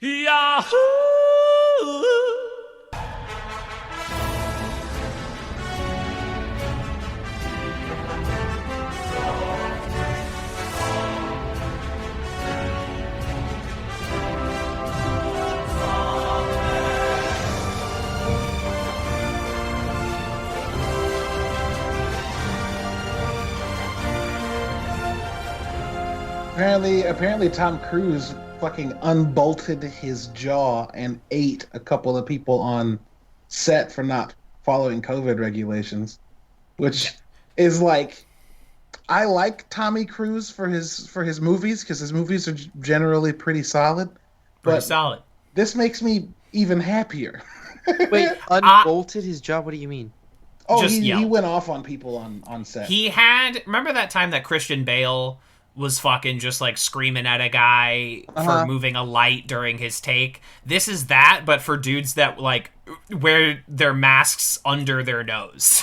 Yahoo! Apparently, Tom Cruise fucking unbolted his jaw and ate a couple of people on set for not following COVID regulations, which is like I like Tommy Cruise for his movies because his movies are generally pretty solid, Pretty but solid. this makes me even happier. Wait, I unbolted his jaw? What do you mean? Oh, just he yelled. went off on people on set. He had. Remember that time that Christian Bale was fucking just like screaming at a guy for Uh-huh. moving a light during his take? This is that, but for dudes that like wear their masks under their nose.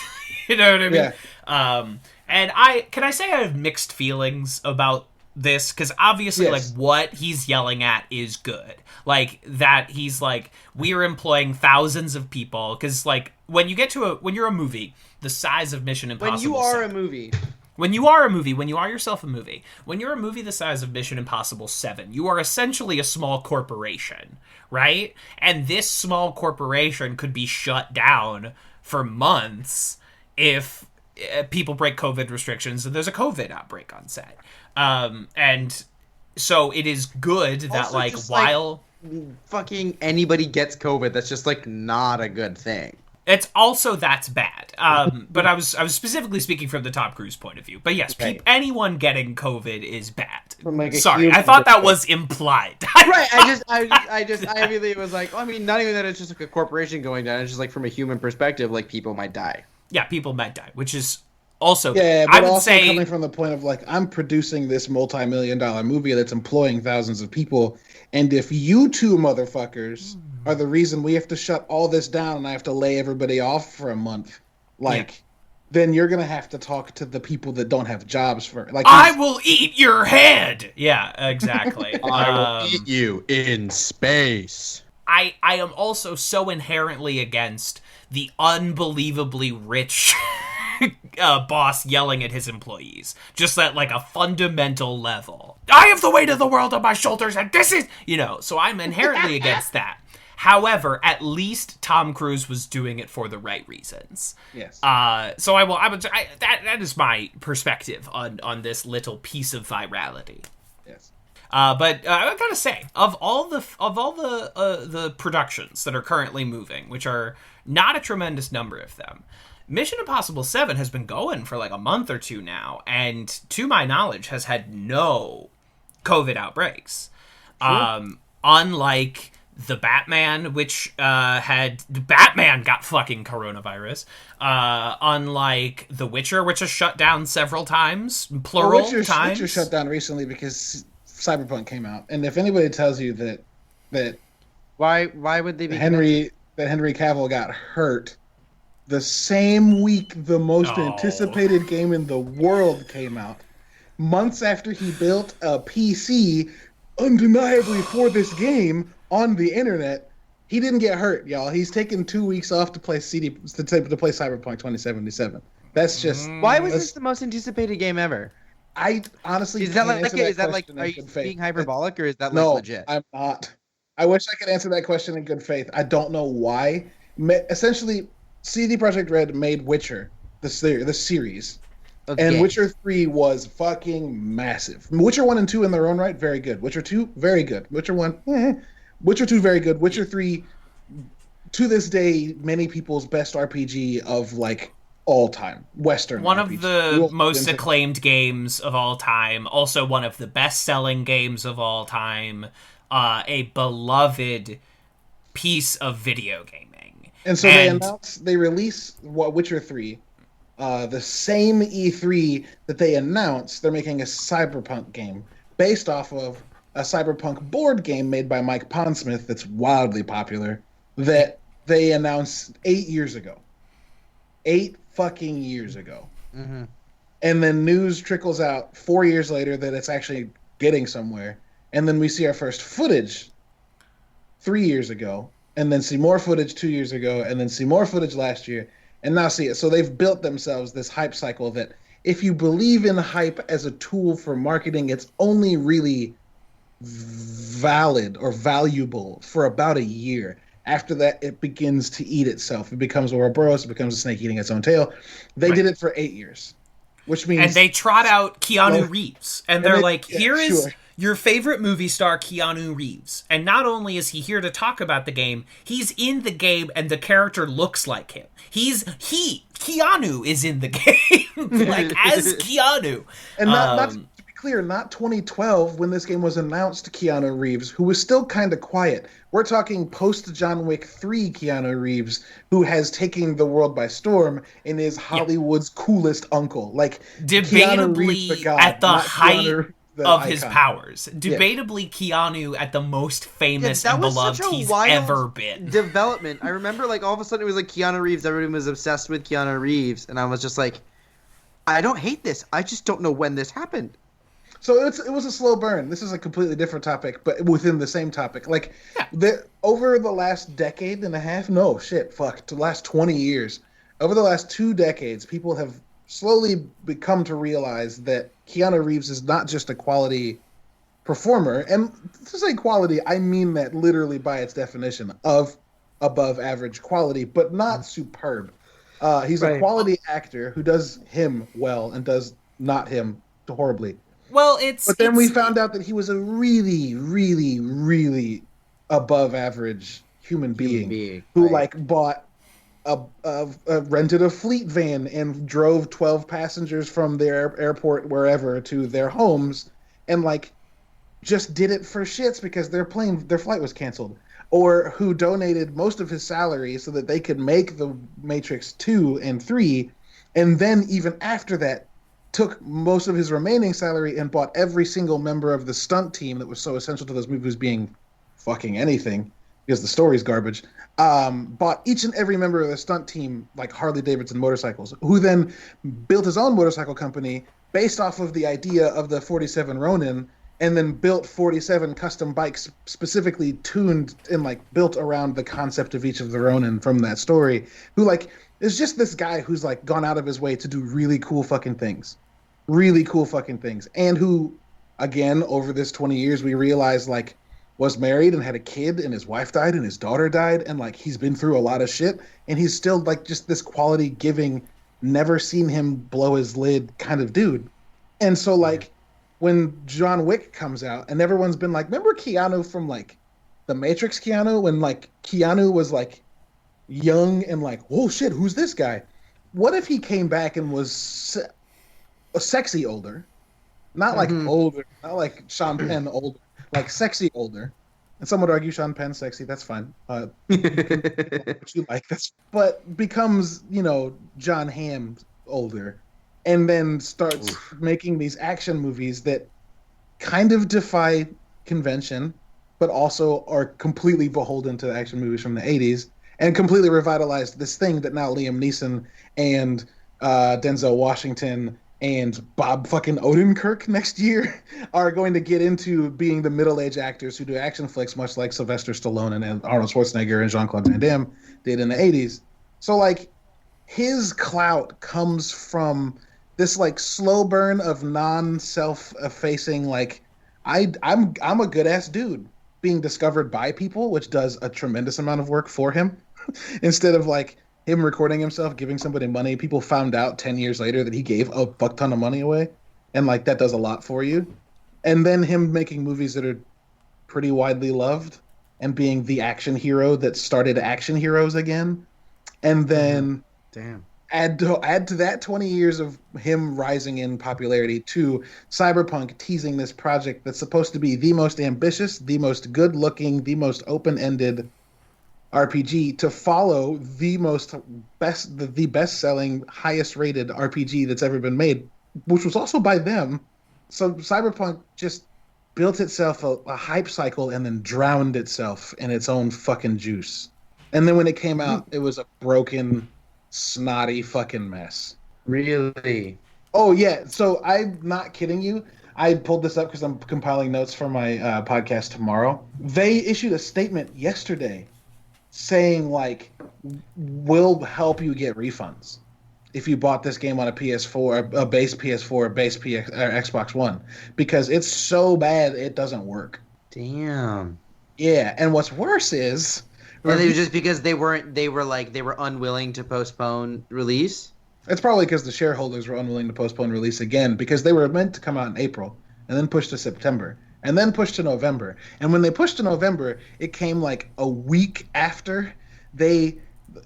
You know what I mean? Yeah. And I say I have mixed feelings about this because obviously Yes. like what he's yelling at is good, like that he's like we're employing thousands of people because like when you're a movie the size of Mission Impossible When you are 7, a movie. when you are a movie, when you are yourself a movie, when you're a movie the size of Mission Impossible 7, you are essentially a small corporation, right? And this small corporation could be shut down for months if people break COVID restrictions and there's a COVID outbreak on set. And so it is good that, Also, like, just, while... Fucking anybody gets COVID, that's just like not a good thing. It's also that's bad. But I was specifically speaking from the Tom Cruise point of view. But yes, Right. anyone getting COVID is bad. From, like, a Sorry, human I thought that perspective. was implied. Right, I immediately was like, I mean, not even that it's just like a corporation going down, it's just like from a human perspective, like people might die. Yeah, people might die, which is also Yeah, I but would also say coming from the point of like I'm producing this multi-million-dollar movie that's employing thousands of people, and if you two motherfuckers are the reason we have to shut all this down and I have to lay everybody off for a month, like then you're gonna have to talk to the people that don't have jobs for like I will eat your head. Yeah, exactly. You in space. I am also so inherently against the unbelievably rich boss yelling at his employees, just at like a fundamental level. I have the weight of the world on my shoulders, and this is, so I'm inherently against that. However, at least Tom Cruise was doing it for the right reasons. Yes. So that is my perspective on this little piece of virality. Yes. But I gotta say, of all the productions that are currently moving, which are not a tremendous number of them, Mission Impossible 7 has been going for like a month or two now, and to my knowledge, has had no COVID outbreaks. Unlike the Batman, which Batman got fucking coronavirus. Unlike The Witcher, which has shut down several times, plural times. Witcher shut down recently because Cyberpunk came out, and if anybody tells you that Why would they be Henry Cavill got hurt the same week the most Oh. anticipated game in the world came out, months after he built a PC undeniably for this game on the internet. He didn't get hurt, y'all. He's taken 2 weeks off to play Cyberpunk 2077. That's just Why was this the most anticipated game ever? I honestly Is that can't like answer are in you good faith. being hyperbolic or is that like No, legit? I'm not. I wish I could answer that question in good faith. I don't know why. Essentially, CD Projekt Red made Witcher, the series, and Okay. Witcher 3 was fucking massive. Witcher 1 and 2 in their own right, very good. Witcher 2, very good. Witcher 1, Witcher 2, very good. Witcher 3, to this day, many people's best RPG of like all time. Western One RPG. of the We'll most get into- acclaimed games of all time. Also one of the best-selling games of all time. A beloved piece of video gaming. And so they release Witcher 3. The same E3 that they announced, they're making a Cyberpunk game based off of a Cyberpunk board game made by Mike Pondsmith that's wildly popular that they announced 8 years ago. 8 fucking years ago. Mhm. And then news trickles out 4 years later that it's actually getting somewhere. And then we see our first footage 3 years ago, and then see more footage 2 years ago, and then see more footage last year, and now see it. So they've built themselves this hype cycle that if you believe in hype as a tool for marketing, it's only really valid or valuable for about a year. After that, it begins to eat itself. It becomes Ouroboros. It becomes a snake eating its own tail. They did it for 8 years, which means... And they trot out Keanu Reeves. And they're like, here is sure. your favorite movie star, Keanu Reeves. And not only is he here to talk about the game, he's in the game and the character looks like him. Keanu is in the game. Like, as Keanu. And not to be clear, not 2012 when this game was announced, Keanu Reeves, who was still kind of quiet. We're talking post John Wick 3 Keanu Reeves, who has taken the world by storm and is Hollywood's coolest uncle. Like, Keanu Reeves, debatably the god, at the not height Keanu, the of icon. his powers. Debatably Keanu at the most famous that and was beloved such a he's wild ever been. Development. I remember, like, all of a sudden it was like Keanu Reeves. Everyone was obsessed with Keanu Reeves, and I was just like, I don't hate this. I just don't know when this happened. So it was a slow burn. This is a completely different topic, but within the same topic. Like, over the last decade and a half, the last 20 years, over the last 2 decades, people have slowly become to realize that Keanu Reeves is not just a quality performer. And to say quality, I mean that literally by its definition of above average quality, but not superb. He's a quality actor who does him well and does not him horribly. Well, But then we found out that he was a really, really, really above average human being who like bought rented a fleet van and drove 12 passengers from their airport wherever to their homes and like just did it for shits because their flight was canceled, or who donated most of his salary so that they could make the Matrix 2 and 3, and then even after that took most of his remaining salary and bought every single member of the stunt team that was so essential to those movies being fucking anything because the story's garbage. Bought each and every member of the stunt team like Harley Davidson motorcycles, who then built his own motorcycle company based off of the idea of the 47 Ronin, and then built 47 custom bikes specifically tuned and like built around the concept of each of the Ronin from that story, who like is just this guy who's like gone out of his way to do really cool fucking things. And who, again, over this 20 years, we realized, like, was married and had a kid, and his wife died, and his daughter died, and, like, he's been through a lot of shit, and he's still, like, just this quality-giving, never seen him blow his lid kind of dude. And so, like, when John Wick comes out, and everyone's been like, remember Keanu from, like, The Matrix Keanu? When, like, Keanu was, like, young and, like, oh, shit, who's this guy? What if he came back and was... sexy older, not like older, not like Sean Penn older, like sexy older. And some would argue Sean Penn's sexy. That's fine. What you like? But becomes John Hamm older, and then starts making these action movies that kind of defy convention, but also are completely beholden to action movies from the '80s, and completely revitalized this thing that now Liam Neeson and Denzel Washington and Bob fucking Odenkirk next year are going to get into being the middle-aged actors who do action flicks, much like Sylvester Stallone and Arnold Schwarzenegger and Jean-Claude Van Damme did in the 80s. So, like, his clout comes from this, like, slow burn of non-self-effacing, like, I'm a good-ass dude being discovered by people, which does a tremendous amount of work for him, instead of, like, him recording himself, giving somebody money. People found out 10 years later that he gave a fuck ton of money away. And, like, that does a lot for you. And then him making movies that are pretty widely loved and being the action hero that started action heroes again. And then add to that 20 years of him rising in popularity to Cyberpunk teasing this project that's supposed to be the most ambitious, the most good-looking, the most open-ended RPG to follow the best-selling, highest-rated RPG that's ever been made, which was also by them. So Cyberpunk just built itself a hype cycle and then drowned itself in its own fucking juice. And then when it came out, it was a broken, snotty fucking mess. Really? Oh, yeah. So I'm not kidding you. I pulled this up because I'm compiling notes for my podcast tomorrow. They issued a statement yesterday saying like, we'll help you get refunds if you bought this game on a PS4, a base PS4, a base PX, or Xbox One, because it's so bad it doesn't work. Damn. Yeah, and what's worse is, and it was just because they were unwilling to postpone release. It's probably because the shareholders were unwilling to postpone release again, because they were meant to come out in April and then pushed to September and then pushed to November. And when they pushed to November, it came like a week after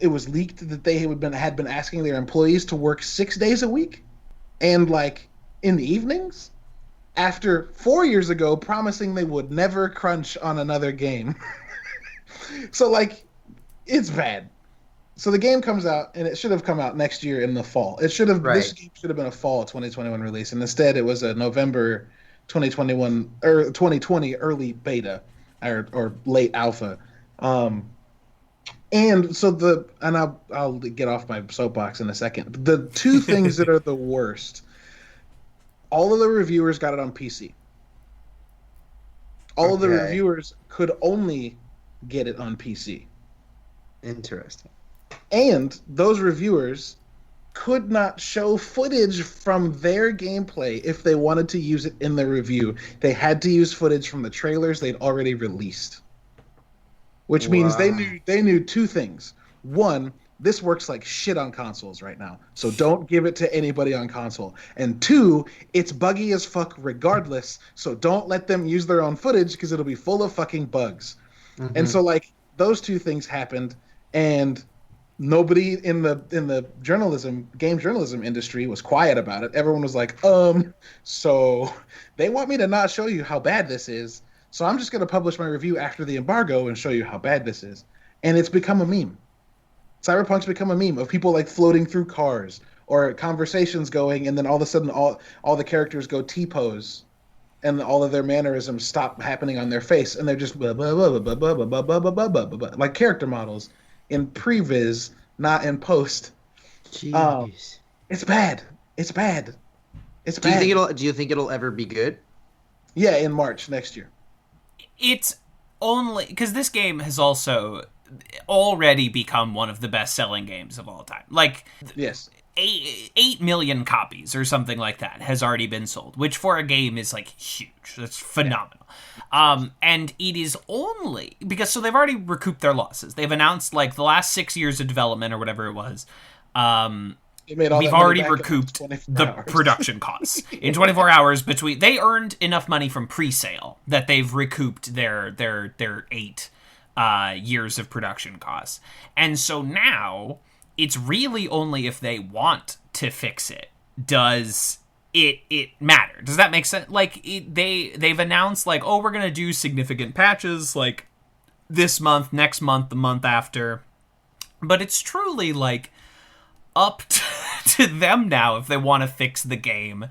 it was leaked that they had been asking their employees to work 6 days a week and like in the evenings, after 4 years ago promising they would never crunch on another game. So like, it's bad. So the game comes out, and it should have come out next year in the fall. This game should have been a fall 2021 release, and instead it was a November 2021 or 2020 early beta or late alpha. And so I'll get off my soapbox in a second. The two things that are the worst: all of the reviewers got it on PC. All of the reviewers could only get it on PC. Interesting. And those reviewers could not show footage from their gameplay if they wanted to use it in the review. They had to use footage from the trailers they'd already released. Which means they knew two things. One, this works like shit on consoles right now, so don't give it to anybody on console. And two, it's buggy as fuck regardless, so don't let them use their own footage because it'll be full of fucking bugs. Mm-hmm. And so like those two things happened, and nobody in the game journalism industry was quiet about it. Everyone was like, so they want me to not show you how bad this is, so I'm just going to publish my review after the embargo and show you how bad this is. And it's become a meme. Cyberpunk's become a meme of people like floating through cars or conversations going, and then all of a sudden all the characters go T-pose and all of their mannerisms stop happening on their face, and they're just blah, blah, blah, blah, blah, blah, blah, blah, blah, blah, blah, blah, like character models in previs, not in post. Jeez. It's bad. It's bad. It's bad. bad. Do you think it'll ever be good? Yeah, in March next year. It's only because this game has also already become one of the best-selling games of all time. Like, yes, 8 million copies or something like that has already been sold, which for a game is like huge. That's phenomenal. Yeah. And it is only because they've already recouped their losses. They've announced like the last 6 years of development or whatever it was. We've already recouped the production costs in 24 hours. They earned enough money from pre-sale that they've recouped their 8 years of production costs. And so now it's really only if they want to fix it does it matter. Does that make sense? Like they've announced like, oh, we're gonna do significant patches like this month, next month, the month after, but it's truly like up to them now if they want to fix the game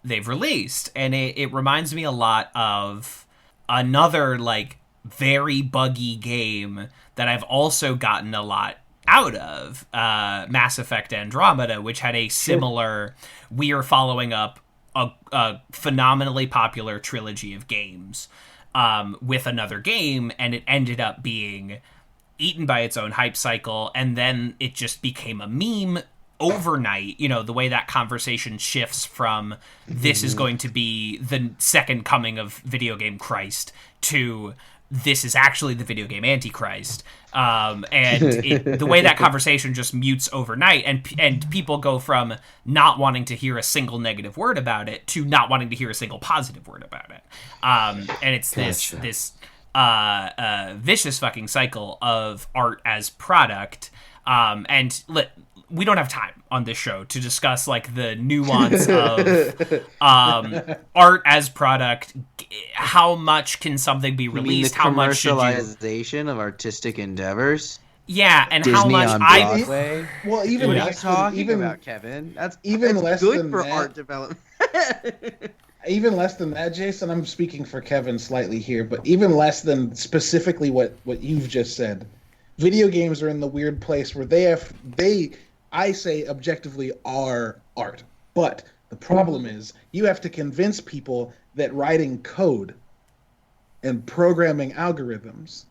they've released. And it reminds me a lot of another like very buggy game that I've also gotten a lot out of, Mass Effect Andromeda, which had a similar, we are following up a phenomenally popular trilogy of games with another game, and it ended up being eaten by its own hype cycle, and then it just became a meme overnight. You know, the way that conversation shifts from this is going to be the second coming of video game Christ to this is actually the video game Antichrist. And the way that conversation just mutes overnight, and people go from not wanting to hear a single negative word about it to not wanting to hear a single positive word about it. And it's this vicious fucking cycle of art as product. We don't have time on this show to discuss like the nuance of art as product. How much can something be released? How much commercialization of artistic endeavors? Yeah, and Disney how much on Broadway. Well, even what are you talking about, Kevin? That's less good than for that. Art development. Even less than that, Jason. I'm speaking for Kevin slightly here, but even less than specifically what you've just said. Video games are in the weird place where I say objectively are art, but The problem is you have to convince people that writing code and programming algorithms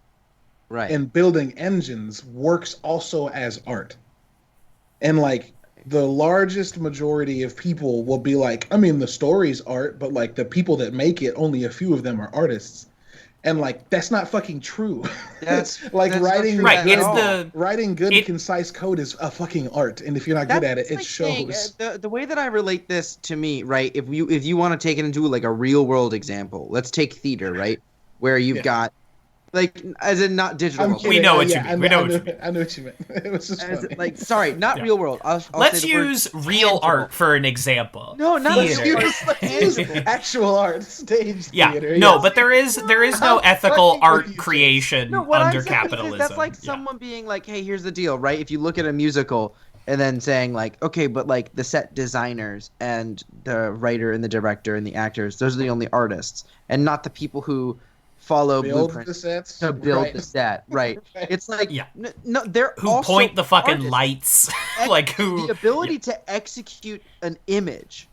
Right. and building engines works also as art. And like the largest majority of people will be like, I mean, the story's art, but like the people that make it, only a few of them are artists. And like that's not fucking true. That's like that's not writing true at good, all. writing good concise code is a fucking art. And if you're not good at it, That's it like saying, shows. the way that I relate this to me, right? If you want to take it into like a real world example, let's take theater, right? Where you've got like as in not digital. I'm world. kidding. We know what you Yeah, mean. We know what you mean. I know what you meant. It was just As, funny. like sorry, not Yeah. real world. I'll Let's say the word use real tangible. art for an example. No, not Theater. real art. Let's use actual art, stage Yeah, theater. no, yes. but there is no How ethical fucking art confusing. creation No, what under I'm saying capitalism. is that's like Yeah. someone being like, "Hey, here's the deal, right? If you look at a musical and then saying like, okay, but like the set designers and the writer and the director and the actors, those are the only artists, and not the people who follow build blueprints the sets to build right. the set, right? Right. It's like, Yeah. no, they're Who also point the fucking artists. lights? And Like who? the ability to execute an image,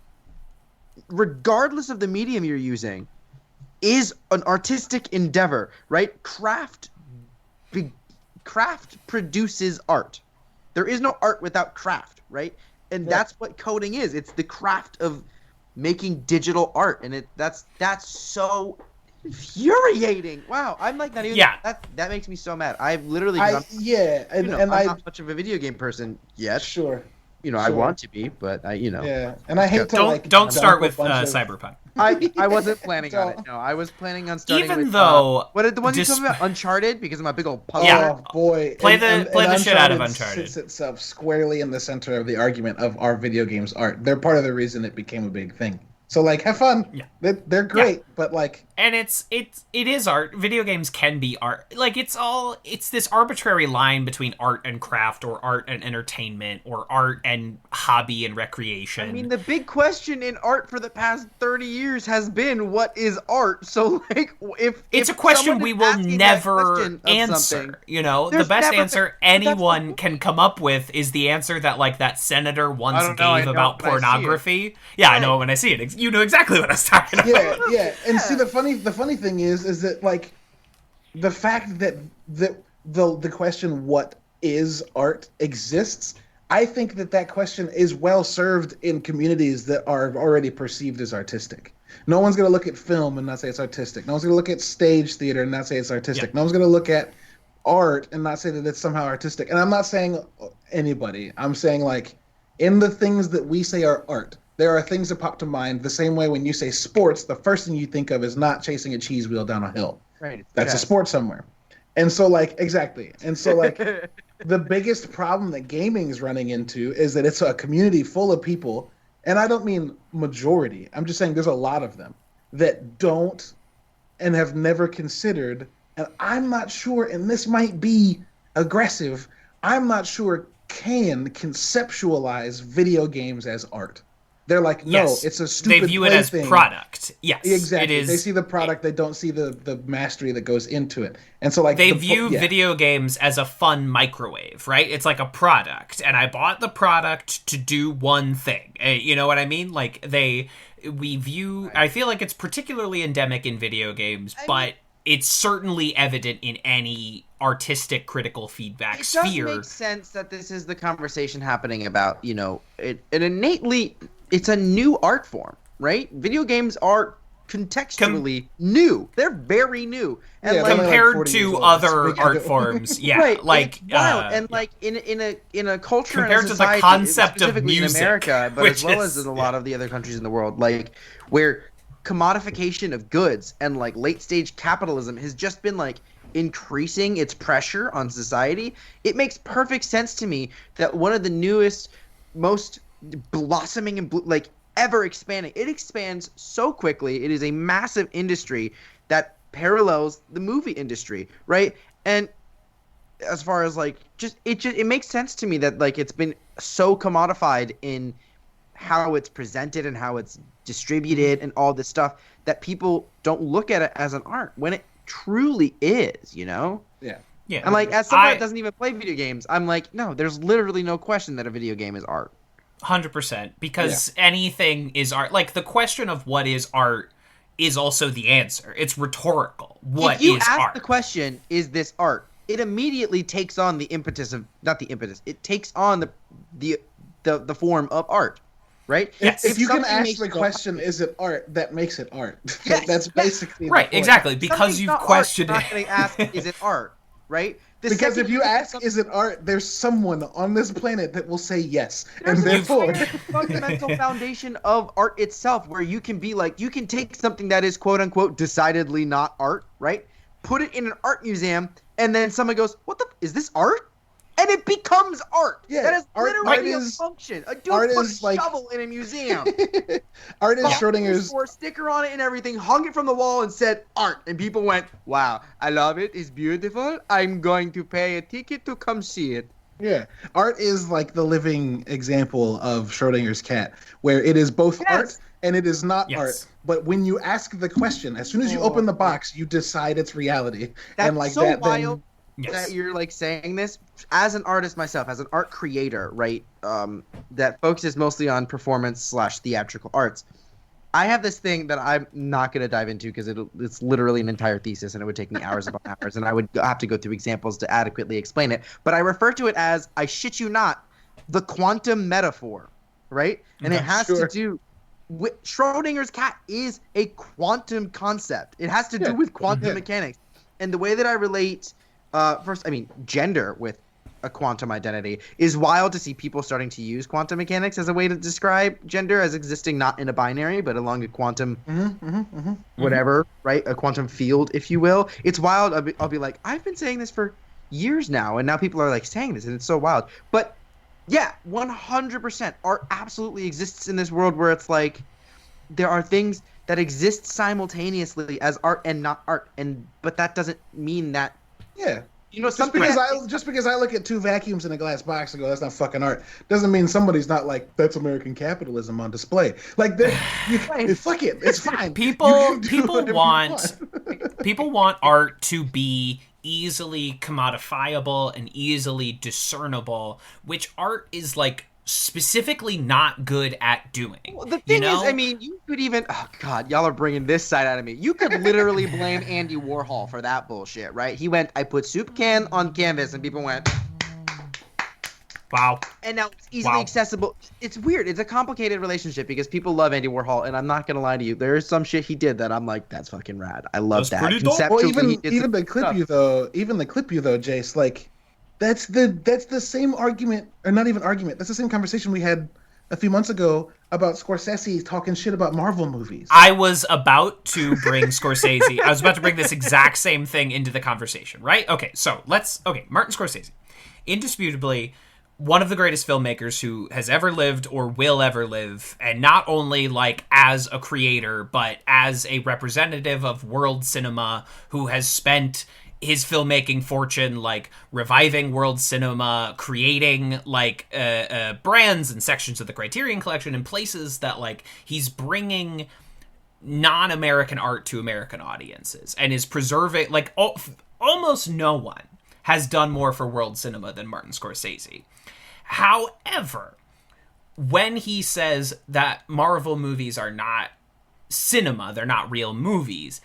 regardless of the medium you're using, is an artistic endeavor, right? Craft produces art. There is no art without craft, right? And that's what coding is. It's the craft of making digital art, and that's so infuriating. Wow, I'm like not even. Yeah. That makes me so mad. I've literally. and I'm I not much of a video game person yet. sure. I Sure. want to be, but I. Yeah, and I hate to Don't like don't start dump a with bunch of- Cyberpunk. I wasn't planning on it. Don't. No, I was planning on starting Even with, though what did the one you dis- told me about? Uncharted, because I'm a big old puzzle. Yeah. Oh boy! Play the shit out of Uncharted. Sits itself squarely in the center of the argument of our video games art. They're part of the reason it became a big thing. So like, have fun. Yeah. They're great, but like, And it is art. Video games can be art. Like it's this arbitrary line between art and craft, or art and entertainment, or art and hobby and recreation. I mean, the big question in art for the past 30 years has been, what is art? So, like, it's if a question someone we is will asking that never question of answer. something, You know, the there's best never answer been- that's the anyone point. can come up with is the answer that like that senator once I don't know, I gave know about when I see it. pornography. Yeah, I know Right. it when I see it. You know exactly what I was talking about. yeah. And see, the funny thing is that like, the fact that the question "what is art" exists. I think that question is well served in communities that are already perceived as artistic. No one's going to look at film and not say it's artistic. No one's going to look at stage theater and not say it's artistic. Yeah. No one's going to look at art and not say that it's somehow artistic. And I'm not saying anybody. I'm saying like in the things that we say are art, there are things that pop to mind the same way when you say sports, the first thing you think of is not chasing a cheese wheel down a hill. Right. That's a sport somewhere. And so like, exactly. And so like, the biggest problem that gaming is running into is that it's a community full of people, and I don't mean majority, I'm just saying there's a lot of them that don't and have never considered, and I'm not sure, and this might be aggressive, I'm not sure can conceptualize video games as art. They're like, no, Yes. it's a stupid They view it as plaything. product. Yes, Exactly. It is. They see the product, they don't see the mastery that goes into it. And so like They the view video games as a fun microwave, right? It's like a product, and I bought the product to do one thing. You know what I mean? Like we view. I feel like it's particularly endemic in video games, but it's certainly evident in any artistic critical feedback It sphere. does make sense that this is the conversation happening about, it innately, it's a new art form, right? Video games are contextually new. They're very new. And Yeah, like, they're Compared 40 years to old. other It's art big. forms, yeah, right, like it's wild. And yeah. like in a culture Compared and a to the society, concept of specifically music, in America, but which as well is- as in a lot of the other countries in the world, like where commodification of goods and like late stage capitalism has just been like increasing its pressure on society. It makes perfect sense to me that one of the newest, most blossoming and like ever expanding, it expands so quickly. It is a massive industry that parallels the movie industry, right? And as far as like it makes sense to me that like it's been so commodified in how it's presented and how it's distributed and all this stuff that people don't look at it as an art when it truly is, Yeah. Yeah. And like as someone that doesn't even play video games, I'm like, no, there's literally no question that a video game is art. 100%, because anything is art. Like, the question of what is art is also the answer. It's rhetorical. What is art? If you ask the question, is this art? It immediately takes on the impetus of, not the impetus, it takes on the form of art, right? Yes. If you can ask the question, is it art, that makes it art. Yes. That's basically right, exactly, because you've questioned it. You're not going to ask, is it art, right? Because if you ask, is it art, there's someone on this planet that will say yes. There's and therefore the fundamental foundation of art itself, where you can be like, you can take something that is quote unquote decidedly not art, right? Put it in an art museum, and then someone goes, is this art? And it becomes art. Yeah, that is literally a is, function. A dude art put is a shovel in a museum. Art is Schrodinger's. Or a sticker on it and everything, hung it from the wall and said art. And people went, wow, I love it. It's beautiful. I'm going to pay a ticket to come see it. Yeah. Art is like the living example of Schrodinger's cat, where it is both art and it is not art. But when you ask the question, as soon as you open the box, you decide it's reality. That's and like so that, wild. then that you're like saying this as an artist myself, as an art creator, right? That focuses mostly on performance/theatrical arts. I have this thing that I'm not going to dive into because it's literally an entire thesis and it would take me hours upon hours, and I would have to go through examples to adequately explain it. But I refer to it as, I shit you not, the quantum metaphor, right? And it has to do with Schrodinger's cat is a quantum concept. It has to do with quantum mechanics. And the way that I relate gender with a quantum identity is wild to see people starting to use quantum mechanics as a way to describe gender as existing not in a binary but along a quantum whatever, right? A quantum field, if you will. It's wild. I'll be like, I've been saying this for years now, and now people are like saying this, and it's so wild. But yeah, 100% art absolutely exists in this world where it's like there are things that exist simultaneously as art and not art, but that doesn't mean that. Yeah. You know, just because I look at two vacuums in a glass box and go, that's not fucking art, doesn't mean somebody's not like, that's American capitalism on display. Like, fuck it, it's fine. People want art to be easily commodifiable and easily discernible, which art is like specifically not good at doing. Well, the thing is, I mean, you could even, oh god, y'all are bringing this side out of me. You could literally blame Andy Warhol for that bullshit, right? He went, I put soup can on canvas, and people went, wow. And now it's easily accessible. It's weird. It's a complicated relationship because people love Andy Warhol, and I'm not gonna lie to you. There is some shit he did that I'm like, that's fucking rad. I love that. Well, even the clip you though, Jace, like, that's the same argument, or not even argument. That's the same conversation we had a few months ago about Scorsese talking shit about Marvel movies. I was about to bring Scorsese. I was about to bring this exact same thing into the conversation, right? Okay, Martin Scorsese. Indisputably one of the greatest filmmakers who has ever lived or will ever live, and not only like as a creator, but as a representative of world cinema who has spent his filmmaking fortune like reviving world cinema, creating like brands and sections of the Criterion Collection and places that like he's bringing non-American art to American audiences and is preserving, like almost no one has done more for world cinema than Martin Scorsese. However, when he says that Marvel movies are not cinema, they're not real movies,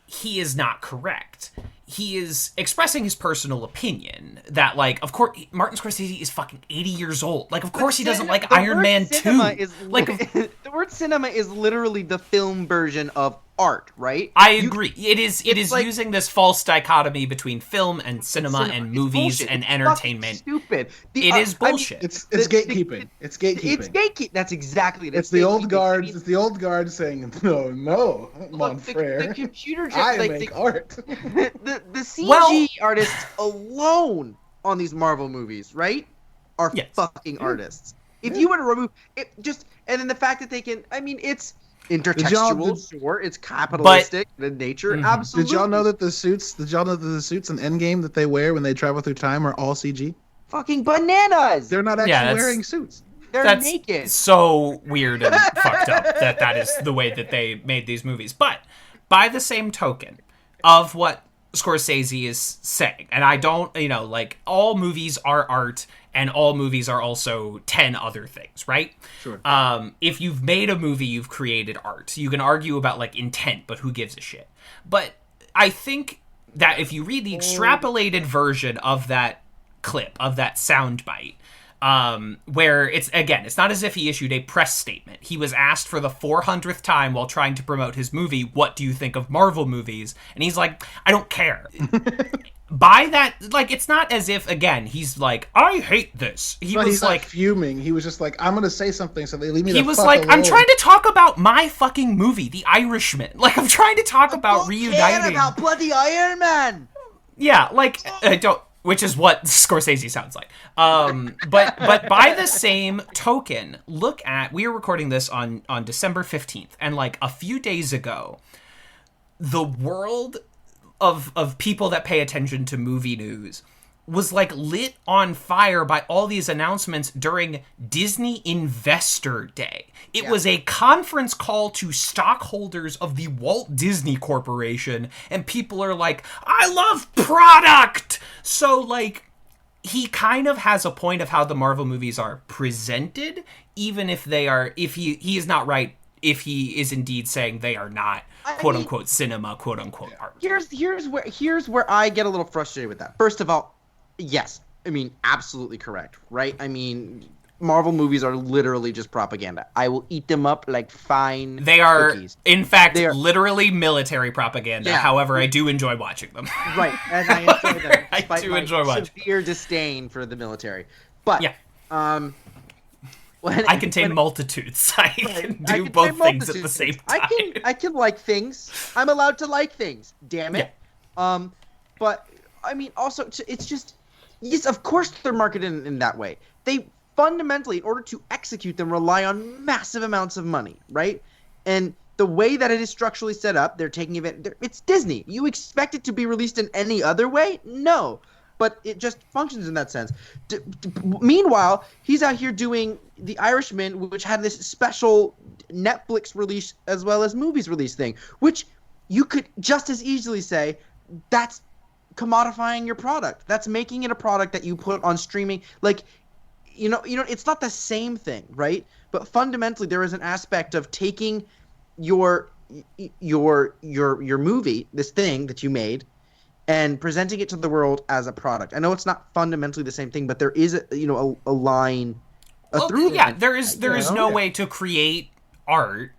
he is not correct. He is expressing his personal opinion that, like, of course, Martin Scorsese is fucking 80 years old. Like, of course he doesn't like Iron Man 2. The word cinema is literally the film version of art, right? I agree. It is like, using this false dichotomy between film and cinema and movies and entertainment. It's stupid. It is bullshit. I mean, it's gatekeeping. It's gatekeeping. It's gatekeeping. That's exactly it. It's the old guard. It's the old guard saying, "No, mon frere. The computer I make art." The CG artists alone on these Marvel movies, right, are fucking artists. If you were to remove it, and then the fact that they can, I mean, it's intertextual, sure, it's capitalistic in nature, absolutely. Did y'all know that the suits in Endgame that they wear when they travel through time are all CG? Fucking bananas! They're not actually wearing suits. They're naked. So weird and fucked up that is the way that they made these movies. But by the same token of what Scorsese is saying. And I don't, like, all movies are art, and all movies are also 10 other things, right? Sure. If you've made a movie, you've created art. You can argue about, like, intent, but who gives a shit? But I think that if you read the extrapolated version of that clip, of that soundbite, where it's not as if he issued a press statement. He was asked for the 400th time while trying to promote his movie, what do you think of Marvel movies? And he's like, I don't care. By that, like, it's not as if, again, he's like, I hate this. He's like fuming. He was just like, I'm going to say something so they leave me the fuck alone. He was like, I'm trying to talk about my fucking movie, The Irishman. Like, I'm trying to talk about reuniting. Care about bloody Iron Man. Yeah, like, I don't, which is what Scorsese sounds like. But by the same token, we are recording this on December 15th, and like a few days ago, the world of people that pay attention to movie news was like lit on fire by all these announcements during Disney Investor Day. It was a conference call to stockholders of the Walt Disney Corporation, and people are like, I love product! So, like, he kind of has a point of how the Marvel movies are presented, even if he is not right, if he is indeed saying they are not quote-unquote cinema, quote-unquote art. Here's where I get a little frustrated with that. First of all, yes, I mean, absolutely correct, right? I mean, Marvel movies are literally just propaganda. I will eat them up like fine They are, cookies. in fact, literally military propaganda. Yeah. However, I do enjoy watching them. Right, and I enjoy them. I do enjoy watching. Severe disdain for the military. But, yeah. I contain multitudes. I can do both things at the same time. I can like things. I'm allowed to like things. Damn it. Yeah. But I mean, also, it's just, yes, of course they're marketed in that way. They fundamentally, in order to execute them, rely on massive amounts of money, right? And the way that it is structurally set up, they're taking advantage. It's Disney. You expect it to be released in any other way? No. But it just functions in that sense. Meanwhile, he's out here doing The Irishman, which had this special Netflix release as well as movies release thing, which you could just as easily say that's commodifying your product. That's making it a product that you put on streaming. Like, you know, it's not the same thing, right? But fundamentally, there is an aspect of taking your movie, this thing that you made, and presenting it to the world as a product. I know it's not fundamentally the same thing, but there is a line, through line. Yeah, there is no way to create art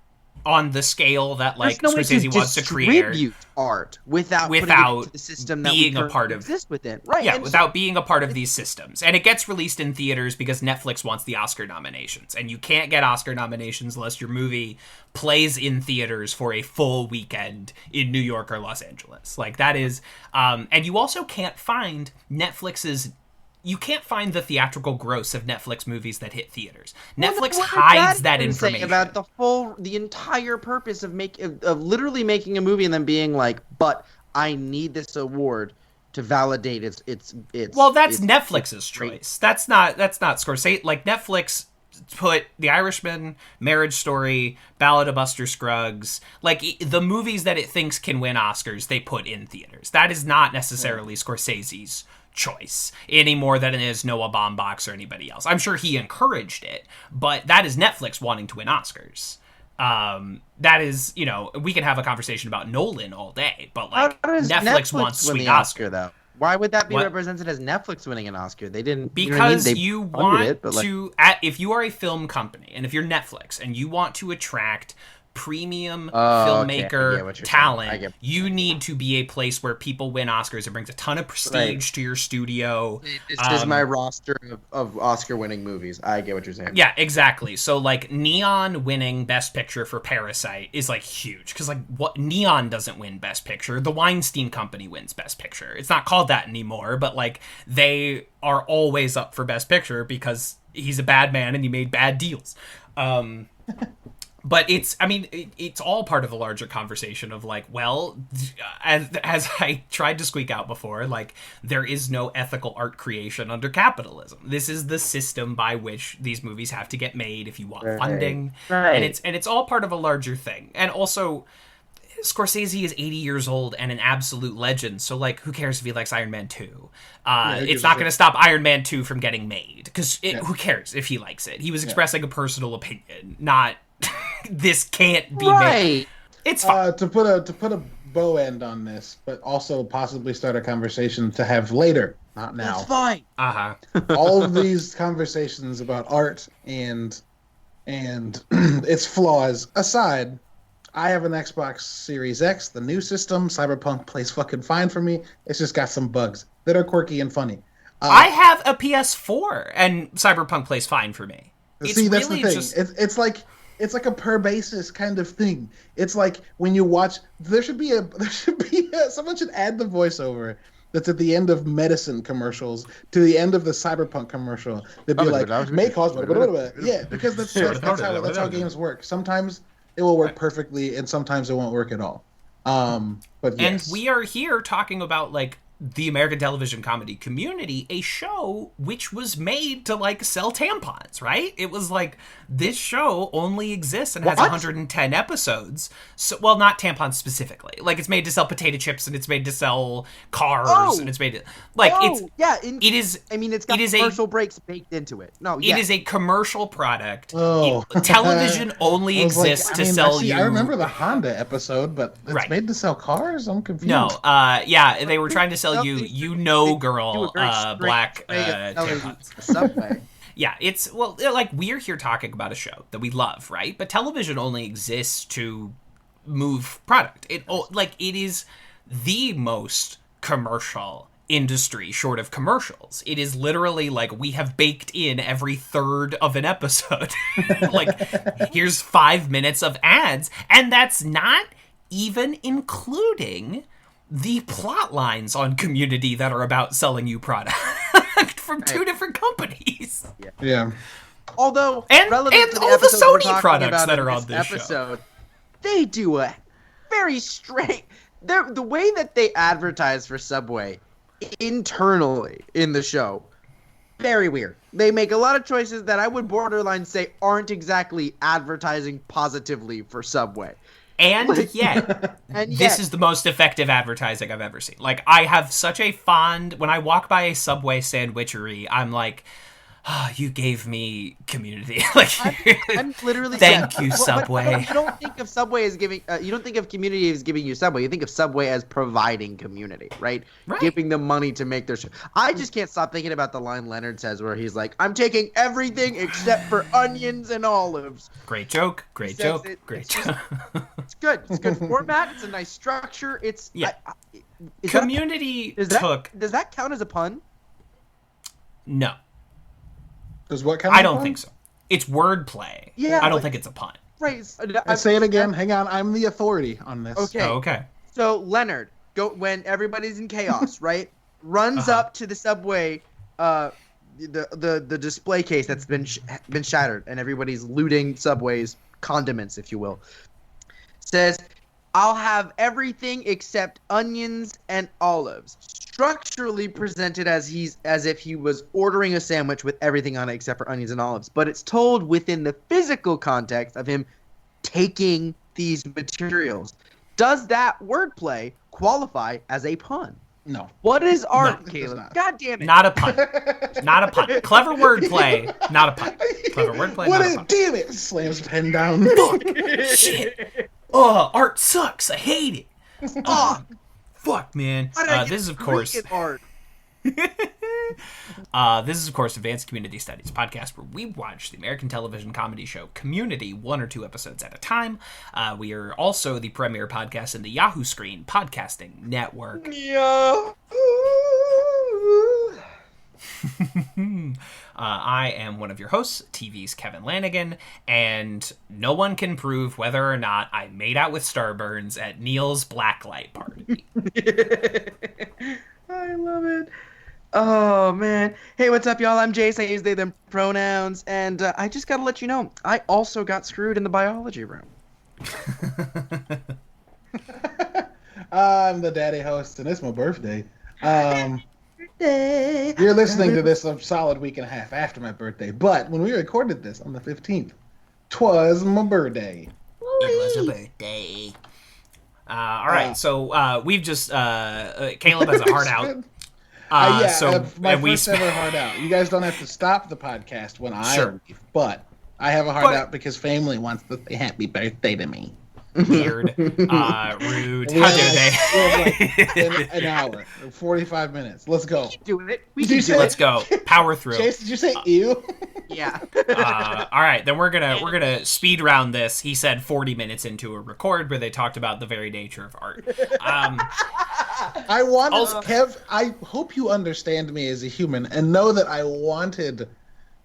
on the scale that Scorsese wants to create. Distribute art without putting it into the system that being a part of exist within. Right. Yeah, without being a part of these systems. And it gets released in theaters because Netflix wants the Oscar nominations. And you can't get Oscar nominations unless your movie plays in theaters for a full weekend in New York or Los Angeles. Like, that is and you also can't find you can't find the theatrical gross of Netflix movies that hit theaters. Netflix hides that information. About the entire purpose of literally making a movie and then being like, but I need this award to validate its. Well, that's Netflix's choice. That's not Scorsese. Like, Netflix put The Irishman, Marriage Story, Ballad of Buster Scruggs, like the movies that it thinks can win Oscars, they put in theaters. That is not necessarily Scorsese's choice any more than it is Noah Baumbach's or anybody else. I'm sure he encouraged it, but that is Netflix wanting to win Oscars. That is, we can have a conversation about Nolan all day, but like Netflix wants sweet Oscar though. Why would that be represented as Netflix winning an Oscar? They didn't. Because you want to, if you are a film company and if you're Netflix and you want to attract premium filmmaker talent, you need to be a place where people win Oscars. It brings a ton of prestige to your studio. This is my roster of Oscar-winning movies. I get what you're saying. Yeah, exactly. So, like, Neon winning Best Picture for Parasite is, like, huge. Because, like, what Neon doesn't win Best Picture. The Weinstein Company wins Best Picture. It's not called that anymore, but, like, they are always up for Best Picture because he's a bad man and he made bad deals. But it's all part of a larger conversation of like, well, as I tried to squeak out before, like, there is no ethical art creation under capitalism. This is the system by which these movies have to get made if you want funding. Right. And it's all part of a larger thing. And also, Scorsese is 80 years old and an absolute legend, so, like, who cares if he likes Iron Man 2? It's not going to stop Iron Man 2 from getting made, because who cares if he likes it? He was expressing a personal opinion, not, this can't be made. It's fine. To put a bow end on this, but also possibly start a conversation to have later, not now. That's fine. All of these conversations about art and its flaws aside, I have an Xbox Series X, the new system. Cyberpunk plays fucking fine for me. It's just got some bugs that are quirky and funny. I have a PS4, and Cyberpunk plays fine for me. See, that's the thing. It's like a per basis kind of thing. It's like when you watch, someone should add the voiceover that's at the end of medicine commercials to the end of the Cyberpunk commercial. They'd be like, may cause yeah, because that's how games work. Sometimes it will work perfectly, and sometimes it won't work at all. But yes. And we are here talking about, like, the American television comedy Community, a show which was made to, like, sell tampons, right? It was like, this show only exists and has 110 episodes. So, well, not tampons specifically. Like, it's made to sell potato chips, and it's made to sell cars, and it's made to, like, it is. I mean, it's got commercial breaks baked into it. It is a commercial product. Television only exists to sell you. I remember the Honda episode, but it's made to sell cars? I'm confused. No, they were trying to sell girl, black tampons. Subway. Yeah, it's, well, like, we're here talking about a show that we love, right? But television only exists to move product. It is the most commercial industry short of commercials. It is literally like, we have baked in every third of an episode. Like, here's 5 minutes of ads, and that's not even including the plot lines on Community that are about selling you product from two different companies. Yeah. Although, and all the Sony products that are on this episode, they do a very strange. The way that they advertise for Subway internally in the show, very weird. They make a lot of choices that I would borderline say aren't exactly advertising positively for Subway. And yet, this is the most effective advertising I've ever seen. Like, I have such a when I walk by a Subway sandwichery, I'm like, you gave me Community. Like, I'm literally thank you, Subway. But you don't think of Subway as giving. You don't think of Community as giving you Subway. You think of Subway as providing Community, right? Giving them money to make their show. I just can't stop thinking about the line Leonard says, where he's like, "I'm taking everything except for onions and olives." Great joke. Great joke. It's good. It's good format. It's a nice structure. It's Community does that count as a pun? No. Does what kind? I don't think so. It's wordplay. Yeah, I don't think it's a pun. Right. Say it again. Hang on. I'm the authority on this. Okay. Okay. So Leonard, when everybody's in chaos, right? Runs up to the Subway, the display case that's been shattered, and everybody's looting Subway's condiments, if you will. Says, "I'll have everything except onions and olives." Structurally presented as if he was ordering a sandwich with everything on it except for onions and olives, but it's told within the physical context of him taking these materials. Does that wordplay qualify as a pun? No. What is art, Caleb? God damn it! Not a pun. Not a pun. Clever wordplay. Not a pun. Clever wordplay. Not a pun. Damn it! Slams pen down. Fuck. Shit. Oh, art sucks. I hate it. Oh. Fuck, man. This is, of course, Advanced Community Studies podcast, where we watch the American television comedy show Community 1 or 2 episodes at a time. We are also the premier podcast in the Yahoo Screen Podcasting Network. Yahoo! I am one of your hosts, TV's Kevin Lanigan, and no one can prove whether or not I made out with Starburns at Neil's blacklight party. I love it. Oh, man. Hey, what's up, y'all? I'm Jace. I use they, them pronouns, and I just gotta let you know, I also got screwed in the biology room. I'm the daddy host, and it's my birthday. You're listening to this a solid week and a half after my birthday, but when we recorded this on the 15th, 'twas my birthday. It was a birthday. All right, so we've just Caleb has a heart out. My first ever heart out. You guys don't have to stop the podcast when I leave, but I have a heart out because family wants to say happy birthday to me. Weird, rude. How dare they? An hour, 45 minutes. Let's go. We can do it. Let's go. Power through. Chase, did you say ew? Yeah. All right, then we're gonna speed round this. He said 40 minutes into a record where they talked about the very nature of art. I wanted Kev. I hope you understand me as a human and know that I wanted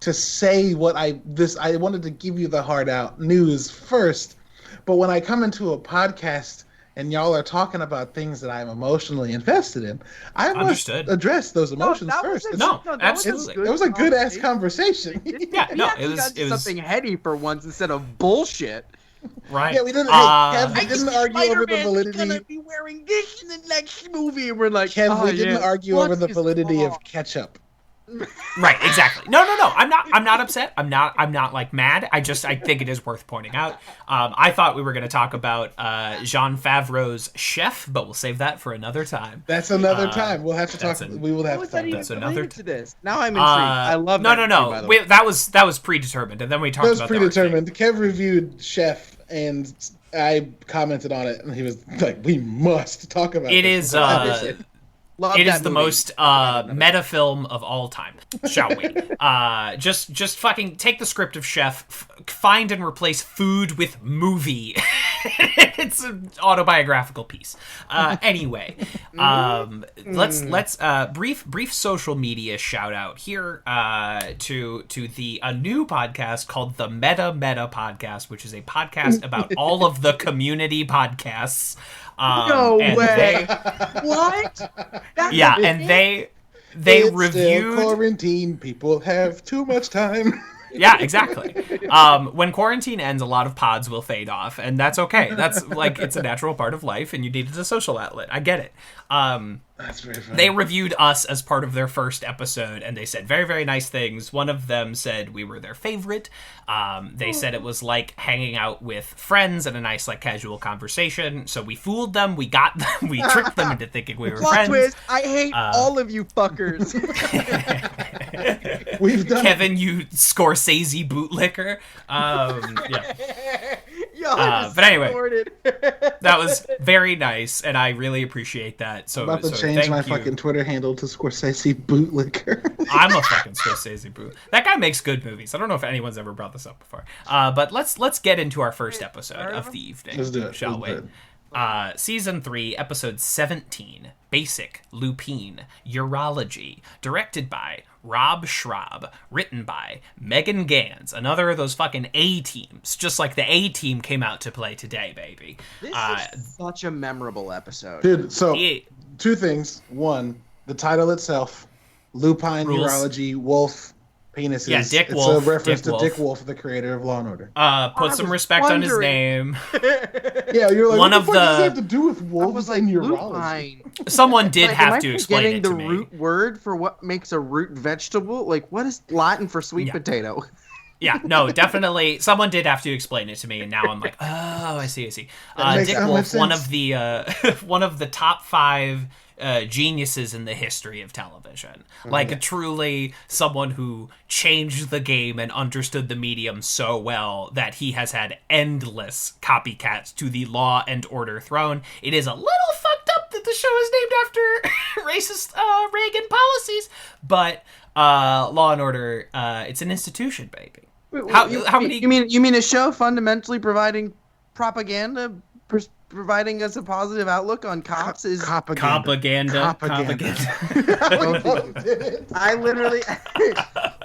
to say what I wanted to give you the hard out news first. But when I come into a podcast and y'all are talking about things that I'm emotionally invested in, I must address those emotions first. Absolutely. It was a good ass conversation. It was something heady for once instead of bullshit. Right. Yeah, we didn't. Kev, we didn't argue over the validity. Gonna be wearing this in the next movie. And we're like, Kev, we didn't argue over the validity of ketchup. Right, exactly. No. I'm not upset. I'm not like mad. I think it is worth pointing out. I thought we were going to talk about Jean Favreau's Chef, but we'll save that for another time. That's another time. We'll have to talk. We will have to talk. That's another to this. Now I'm intrigued. I love No. That was predetermined, and then we talked about that was predetermined. Kev reviewed Chef, and I commented on it, and he was like, "We must talk about it." This. It is the most meta film of all time, shall we? Just fucking take the script of Chef, find and replace food with movie. It's an autobiographical piece. Anyway, let's brief social media shout out here to a new podcast called the Meta Podcast, which is a podcast about all of the community podcasts. No way! What? They it's reviewed still quarantine. People have too much time. Yeah, exactly. When quarantine ends, a lot of pods will fade off, and that's okay. That's like it's a natural part of life, and you need a social outlet. I get it. That's very funny. They reviewed us as part of their first episode, and they said very, very nice things. One of them said we were their favorite. They said it was like hanging out with friends and a nice, like, casual conversation. So we fooled them. We got them. We tricked them into thinking we were friends. Twist, I hate all of you fuckers. We've done Kevin, you Scorsese bootlicker. Yeah. But anyway, that was very nice, and I really appreciate that. So I'm about to change my fucking Twitter handle to Scorsese bootlicker. I'm a fucking Scorsese boot. That guy makes good movies. I don't know if anyone's ever brought this up before. But let's get into our first episode of the evening. Let's do it. Shall we? Season 3, episode 17, Basic Lupine Urology, directed by Rob Schrab, written by Megan Gans, another of those fucking A-teams, just like the A-team came out to play today, baby. This is such a memorable episode. Dude, so, two things. One, the title itself, Lupine Urology, Wolf, Penises. Yeah, Dick it's Wolf. a reference to Dick Wolf, the creator of Law & Order. Put some respect on his name. Yeah, you're like, what the fuck does that have to do with wolves and urology? Lupine. Someone did have to explain it to me. Getting the root word for what makes a root vegetable? Like, what is Latin for sweet potato? Yeah, no, definitely. Someone did have to explain it to me, and now I'm like, oh, I see. Dick Wolf, one of the top 5 geniuses in the history of television. Like, truly someone who changed the game and understood the medium so well that he has had endless copycats to the Law and Order throne. It is a little fucked up that the show is named after racist Reagan policies, but Law and Order, it's an institution, baby. How many? You mean a show fundamentally providing propaganda, providing us a positive outlook on cops is propaganda. I literally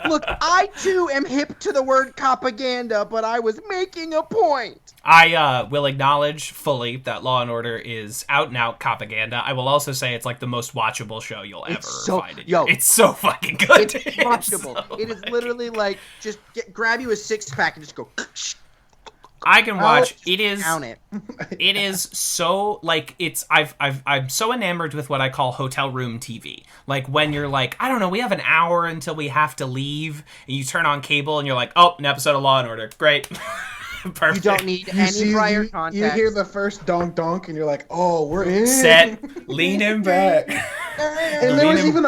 look. I too am hip to the word propaganda, but I was making a point. I will acknowledge fully that Law and Order is out and out propaganda. I will also say it's like the most watchable show you'll ever find. It's so fucking good. It's watchable. It is literally like just grab you a 6-pack and just go. I can watch. It is so like it's. I'm so enamored with what I call hotel room TV. Like when you're like, I don't know, we have an hour until we have to leave, and you turn on cable, and you're like, oh, an episode of Law and Order, great. Perfect. You don't need any prior context. You hear the first donk donk, and you're like, "Oh, we're in." Set, leaning back. And there was even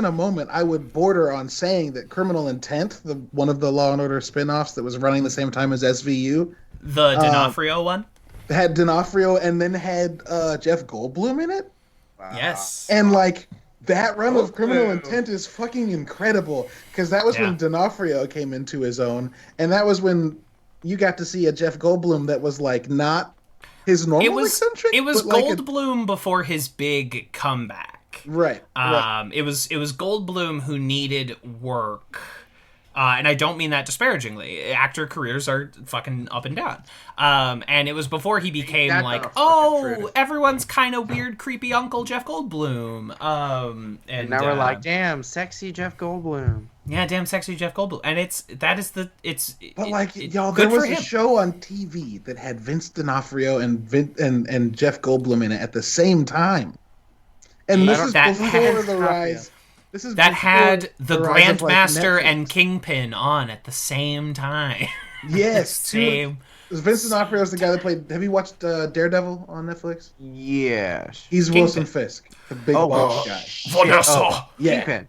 a moment. I would border on saying that Criminal Intent, one of the Law and Order spin-offs that was running the same time as SVU, the D'Onofrio one, had D'Onofrio and then had Jeff Goldblum in it. Wow. Yes. And like that run of Criminal Intent is fucking incredible, because that was when D'Onofrio came into his own, and that was when you got to see a Jeff Goldblum that was like not his normal eccentric. It was Goldblum before his big comeback. Right. It was Goldblum who needed work. And I don't mean that disparagingly. Actor careers are fucking up and down. And it was before he became everyone's kind of weird, creepy Uncle Jeff Goldblum. And now we're like, damn, sexy Jeff Goldblum. Yeah, damn sexy Jeff Goldblum. And y'all, there was a show on TV that had Vince D'Onofrio and Jeff Goldblum in it at the same time. And this is before the rise. That had the Grandmaster and Kingpin on at the same time. Yes, same. Vince D'Onofrio is the guy that played. Have you watched Daredevil on Netflix? Yes. He's Kingpin. Wilson Fisk, the big black guy. Vanessa. Yeah. Kingpin.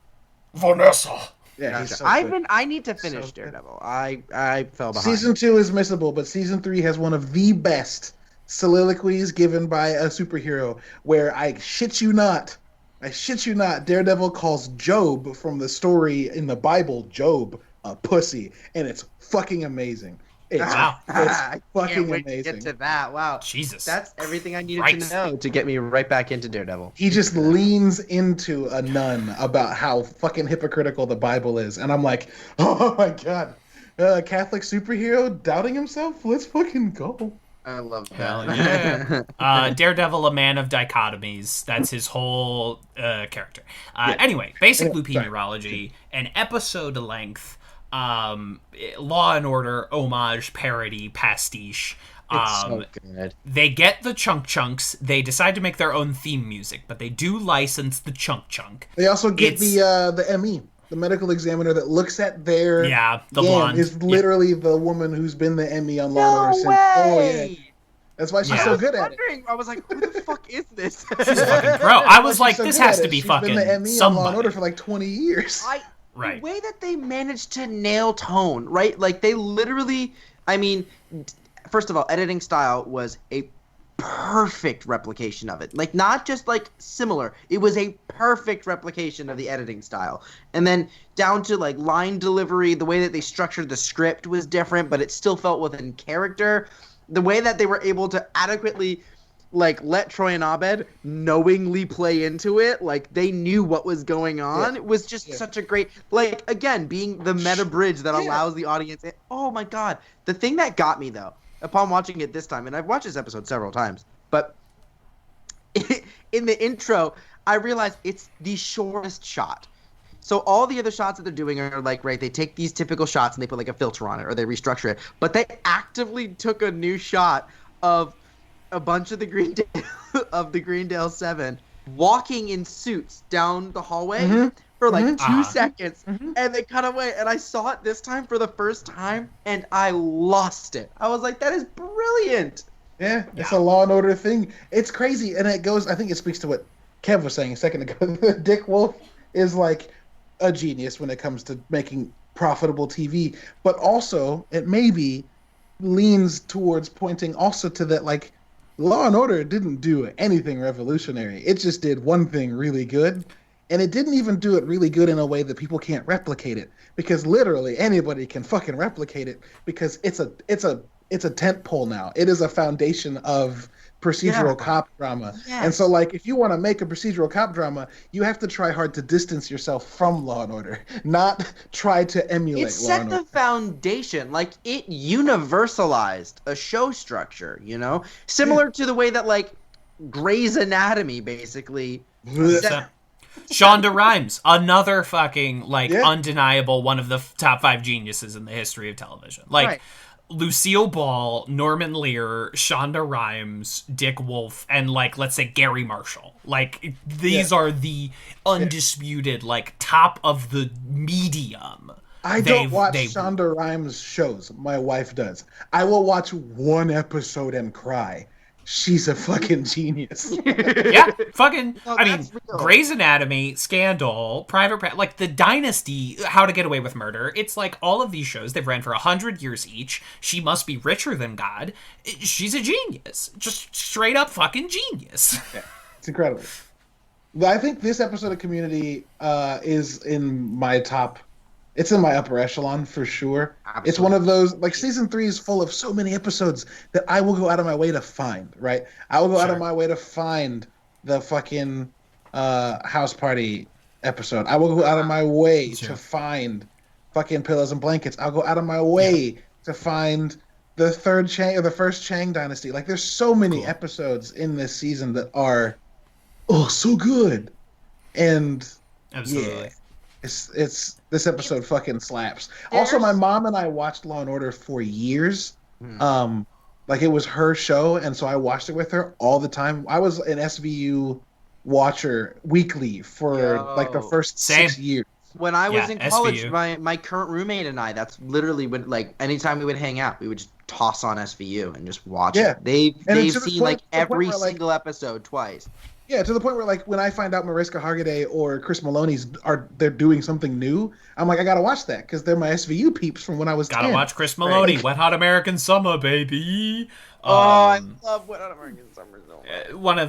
Vanessa. Yeah, Gotcha. he's so I need to finish Daredevil. I fell behind. Season 2 is missable, but season 3 has one of the best soliloquies given by a superhero, where I shit you not, Daredevil calls Job from the story in the Bible, Job, a pussy, and it's fucking amazing. It's fucking amazing. To get to that. Wow. Jesus. That's everything I needed to know to get me right back into Daredevil. He just leans into a nun about how fucking hypocritical the Bible is, and I'm like, oh my god, Catholic superhero doubting himself? Let's fucking go. I love that. Hell yeah. Daredevil, a man of dichotomies. That's his whole character. Anyway, basic Lupine Urology, an episode length, Law and Order homage, parody, pastiche. It's so good. They get the chunks. They decide to make their own theme music, but they do license the chunk. They also get the ME. The medical examiner that looks at their the blonde is literally the woman who's been the Emmy on Law and Order since. Oh yeah, that's why she's so good at it. I was like, who the fuck is this? She's fucking pro. I was like, this has to be fucking somebody. She's been the Emmy on Law and Order for like 20 years. The way that they managed to nail tone, right? Like they literally, I mean, first of all, editing style was a perfect replication of it. Like not just like similar, it was a perfect replication of the editing style. And then down to like line delivery, the way that they structured the script was different, but it still felt within character. The way that they were able to adequately like let Troy and Abed knowingly play into it, like they knew what was going on. It was just such a great, like again, being the meta bridge that allows the audience. Oh my god, the thing that got me though, upon watching it this time, and I've watched this episode several times, but in the intro, I realized it's the shortest shot. So all the other shots that they're doing are like, right, they take these typical shots and they put like a filter on it or they restructure it. But they actively took a new shot of a bunch of the Greendale 7 walking in suits down the hallway for like 2 seconds, and they cut away, and I saw it this time for the first time, and I lost it. I was like, that is brilliant. Yeah, it's a Law and Order thing. It's crazy, and it goes, I think it speaks to what Kev was saying a second ago. Dick Wolf is like a genius when it comes to making profitable TV, but also it maybe leans towards pointing also to that, like, Law and Order didn't do anything revolutionary. It just did one thing really good. And it didn't even do it really good in a way that people can't replicate it, because literally anybody can fucking replicate it, because it's a tent pole now. It is a foundation of procedural cop drama. Yes. And so like if you want to make a procedural cop drama, you have to try hard to distance yourself from Law and Order, not try to emulate Law and Order. It set the foundation. Like it universalized a show structure, you know? Similar to the way that like Grey's Anatomy basically Shonda Rhimes, another fucking like undeniable one of the top 5 geniuses in the history of television. Like Lucille Ball, Norman Lear, Shonda Rhimes, Dick Wolf, and like let's say Gary Marshall. Like these are the undisputed like top of the medium I don't watch Shonda Rhimes shows. My wife does. I will watch one episode and cry. She's a fucking genius. Yeah, fucking. No, I mean, real. Grey's Anatomy, Scandal, like The Dynasty, How to Get Away with Murder. It's like all of these shows. They've ran for 100 years each. She must be richer than God. She's a genius. Just straight up fucking genius. Yeah, it's incredible. I think this episode of Community is in my top. It's in my upper echelon for sure. Absolutely. It's one of those, like, season 3 is full of so many episodes that I will go out of my way to find, right? I will go out of my way to find the fucking house party episode. I will go out of my way to find fucking Pillows and Blankets. I'll go out of my way to find the first Chang Dynasty. Like, there's so many episodes in this season that are, so good. And, absolutely. Yeah. It's this episode fucking slaps. Also, my mom and I watched Law and Order for years. Like, it was her show, and so I watched it with her all the time. I was an SVU watcher weekly for like the first 6 years. When I was in college, SVU. my current roommate and I, that's literally when, like, anytime we would hang out, we would just toss on SVU and just watch it. They've seen like every single episode twice. Yeah, to the point where, like, when I find out Mariska Hargitay or Chris Maloney's they're doing something new, I'm like, I gotta watch that because they're my SVU peeps from when I was 10. Gotta watch Chris Maloney, right? Wet Hot American Summer, baby. I love Wet Hot American Summer so much. One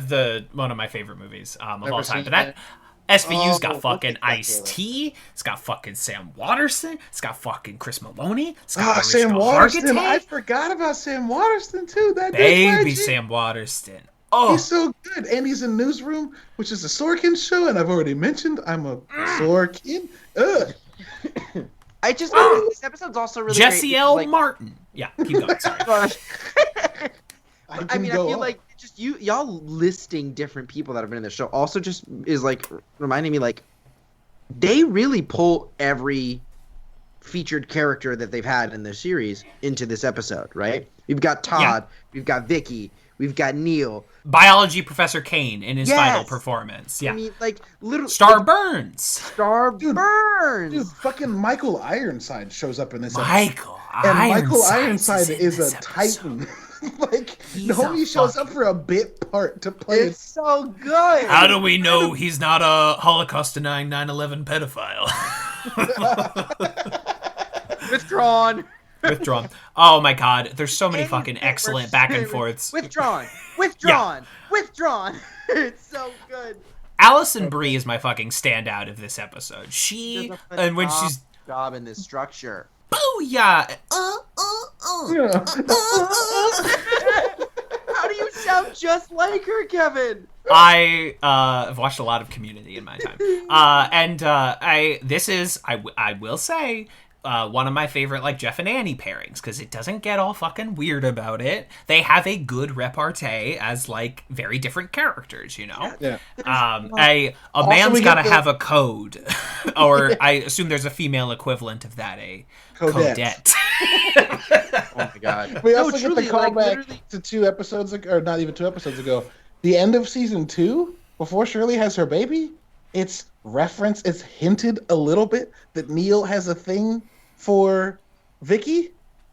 of my favorite movies of all time. But that SVU's got fucking Ice-T. It's got fucking Sam Waterston. It's got fucking Chris Maloney. It's got Sam Waterston. Hargitay. I forgot about Sam Waterston too. That baby Sam Waterston. Oh, he's so good, and he's in Newsroom, which is a Sorkin show, and I've already mentioned I'm a Sorkin. Ugh. I just this episode's also really Jesse great. L. Martin. Yeah, keep going. Sorry. I mean, I feel like just y'all listing different people that have been in the show also just is like reminding me, like, they really pull every featured character that they've had in the series into this episode, right? We've got Todd, we've got Vicky, we've got Neil. Biology Professor Kane in his final performance. Yeah. I mean, like, literally. Star Burns. Burns. Dude, fucking Michael Ironside shows up in this episode. Michael Ironside is a titan. Like, the homie shows up for a bit part to play. It's so good. How do we know he's not a Holocaust-denying 9/11 pedophile? Withdrawn. Oh my god, there's so many fucking excellent back and forths. Withdrawn. It's so good. Allison Brie is my fucking standout of this episode. She and when she's job in this structure. Booyah! How do you sound just like her, Kevin? I have watched a lot of Community in my time, I will say, one of my favorite, like, Jeff and Annie pairings, because it doesn't get all fucking weird about it. They have a good repartee as, like, very different characters, you know? Yeah. A man's gotta have a code, or I assume there's a female equivalent of that, a Codette. Oh my god. We also get the callback to 2 episodes ago, or not even 2 episodes ago. The end of season 2, before Shirley has her baby, it's hinted a little bit that Neil has a thing for Vicky.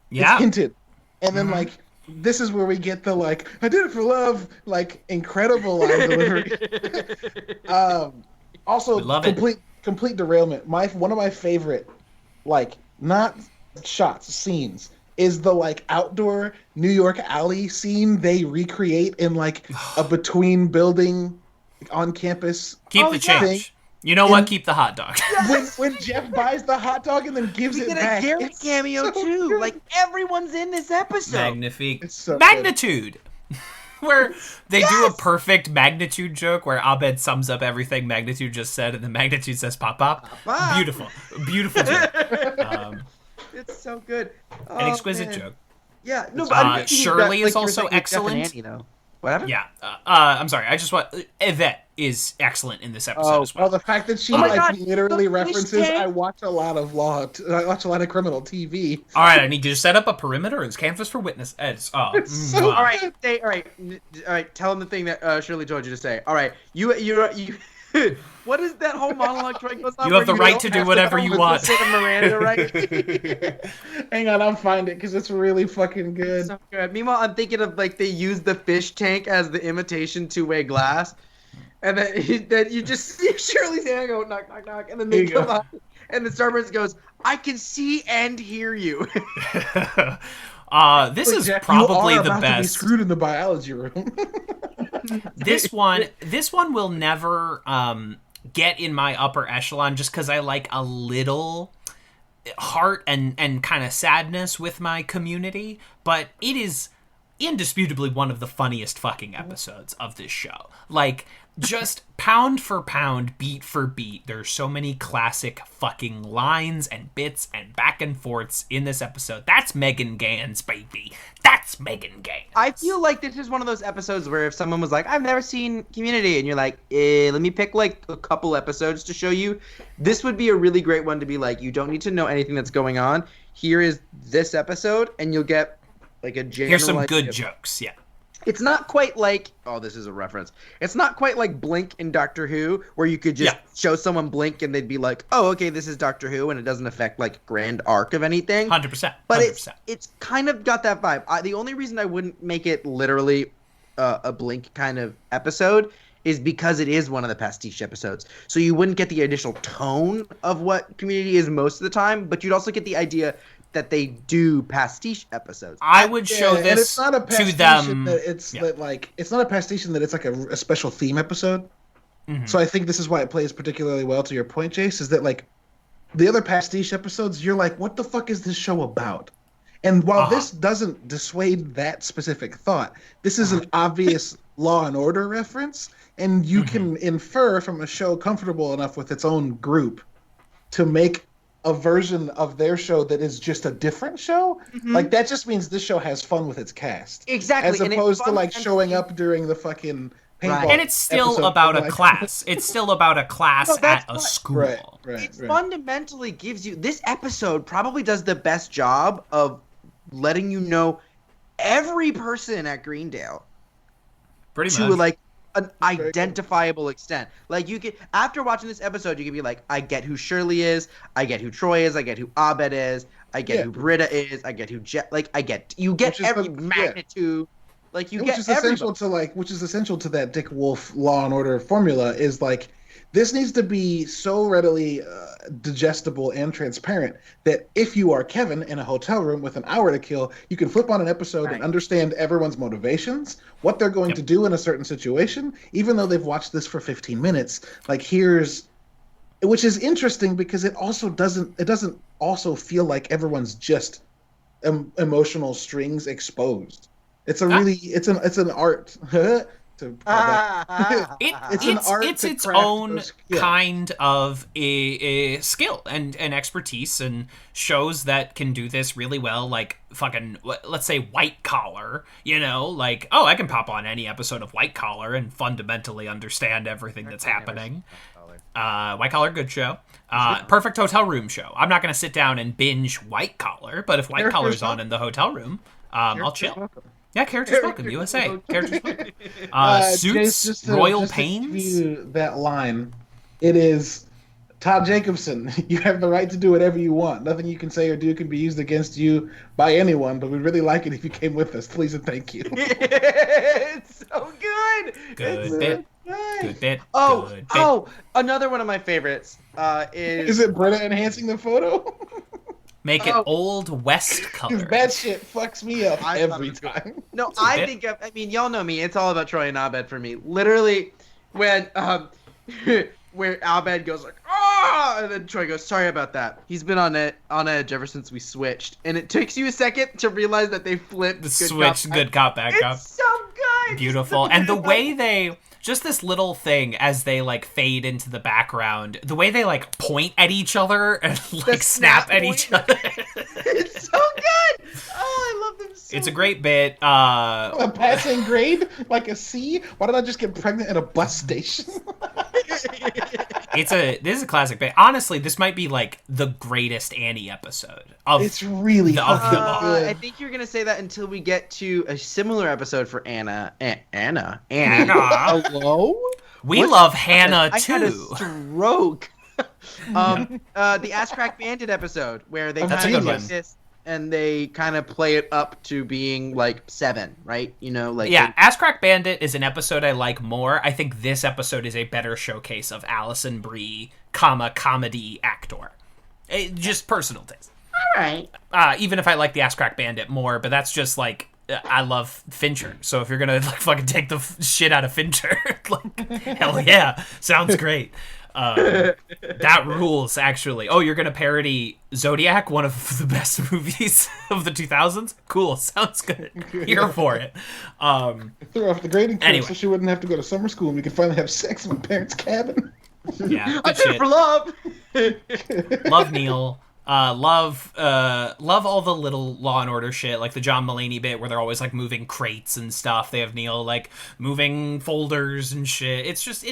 Yeah. It's hinted. And then, like, this is where we get the, like, I did it for love, like, incredible line delivery. Also, complete derailment. One of my favorite, like, not shots, scenes, is the, like, outdoor New York alley scene they recreate in, like, a between building, like, on campus. Keep the change. You know what? Keep the hot dog. When Jeff buys the hot dog and then gives it back. We get a Gary cameo too. Good. Like, everyone's in this episode. Magnifique. So Magnitude. Where they do a perfect Magnitude joke where Abed sums up everything Magnitude just said, and then Magnitude says pop pop. Beautiful joke. It's so good. An exquisite joke. Yeah. No, but Shirley is also excellent. Whatever. Yeah. I'm sorry. I just want Yvette is excellent in this episode as well. Well, the fact that she literally references. I watch a lot of criminal TV. All right, I need you to set up a perimeter as canvas for witnesses. All right. Tell him the thing that Shirley told you to say. All right, you What is that whole monologue Troy goes on? You have the right to do whatever you want. Miranda, right? Hang on, I'll find it because it's really fucking good. So good. Meanwhile, I'm thinking of like they use the fish tank as the imitation two-way glass, and then you just see Shirley's hand go knock knock knock, and then they come out, and the Starburst goes, "I can see and hear you." This is probably the best. To be screwed in the biology room. This one will never get in my upper echelon just because I like a little heart and kind of sadness with my community, but it is indisputably one of the funniest fucking episodes of this show. Like, just pound for pound, beat for beat, there's so many classic fucking lines and bits and back and forths in this episode. That's Megan Gans, baby. That's Megan Gans. I feel like this is one of those episodes where if someone was like, I've never seen Community, and you're like, let me pick like a couple episodes to show you, this would be a really great one to be like, you don't need to know anything that's going on. Here is this episode, and you'll get like a general Here's some idea. good jokes, yeah. It's not quite like, oh, this is a reference. It's not quite like Blink in Doctor Who, where you could just show someone Blink and they'd be like, oh, okay, this is Doctor Who, and it doesn't affect like grand arc of anything. 100%. But it's kind of got that vibe. The only reason I wouldn't make it literally a Blink kind of episode is because it is one of the pastiche episodes. So you wouldn't get the initial tone of what Community is most of the time, but you'd also get the idea that they do pastiche episodes. I would show this and it's not a to them. That it's that like it's not a pastiche that it's like a special theme episode. Mm-hmm. So I think this is why it plays particularly well to your point, Jace, is that like the other pastiche episodes, you're like, what the fuck is this show about? And while this doesn't dissuade that specific thought, this is an obvious Law and Order reference, and you can infer from a show comfortable enough with its own group to make a version of their show that is just a different show. Like, that just means this show has fun with its cast. Exactly. As opposed to like showing up during the fucking paintball. And it's still about a class. It's still about a class at a school. It fundamentally gives you, this episode probably does the best job of letting you know every person at Greendale. Pretty much. To like an identifiable extent. Like, you can, after watching this episode, you can be like, I get who Shirley is, I get who Troy is, I get who Abed is, I get who Britta is, I get who you get every magnitude. Like, you get essential to which is essential to that Dick Wolf Law and Order formula is like, this needs to be so readily digestible and transparent that if you are Kevin in a hotel room with an hour to kill, you can flip on an episode and understand everyone's motivations, what they're going to do in a certain situation, even though they've watched this for 15 minutes. Like, which is interesting because it doesn't also feel like everyone's just emotional strings exposed. It's it's an art. It's its own kind of a skill and expertise, and shows that can do this really well, like fucking, let's say, White Collar, like, I can pop on any episode of White Collar and fundamentally understand everything that's happening. White Collar, good show. Perfect hotel room show. I'm not going to sit down and binge White Collar, but if White Collar's on in the hotel room, I'll chill. Yeah, Characters Welcome, USA. Characters Welcome. Suits, Royal Pains. That line, it is Todd Jacobson. You have the right to do whatever you want. Nothing you can say or do can be used against you by anyone, but we'd really like it if you came with us. Please and thank you. It's so good. Good bit. Nice. Good bit. Another one of my favorites is... Is it Britta enhancing the photo? Make it Old West color. That shit fucks me up every time. No, I mean, y'all know me. It's all about Troy and Abed for me. Literally, when where Abed goes like, and then Troy goes, sorry about that. He's been on edge ever since we switched. And it takes you a second to realize that they flipped good cop, bad cop. It's so good. Beautiful. And the way they... Just this little thing as they, like, fade into the background. The way they, like, point at each other and, like, snap at each other. It's so good! Oh, I love them so It's a great bit. A passing grade? Like a C? Why did I just get pregnant at a bus station? This is a classic bit. Honestly, this might be, like, the greatest Annie episode. It's really good. I think you're going to say that until we get to a similar episode for Anna. Anna? Hello? We love Hannah I had a too. stroke. The Ass Crack Bandit episode where they That's a kind good of take this and they kind of play it up to being like 7, right? You know, like Yeah, Ass Crack Bandit is an episode I like more. I think this episode is a better showcase of Alison Brie, comedy actor. Just personal taste. all right. Even if I like the Ass Crack Bandit more, but that's just like I love Fincher. So if you're gonna like fucking take the shit out of Fincher, like hell yeah, sounds great. That rules, actually. Oh, you're gonna parody Zodiac, one of the best movies of the 2000s? Cool, sounds good. Here for it. Threw her off the grading curve Anyway. so she wouldn't have to go to summer school and we could finally have sex in my parents' cabin. Yeah, I good did it shit. for love. Love Neil. Love all the little Law and Order shit, like the John Mulaney bit where they're always like moving crates and stuff. They have Neil like moving folders and shit. It's just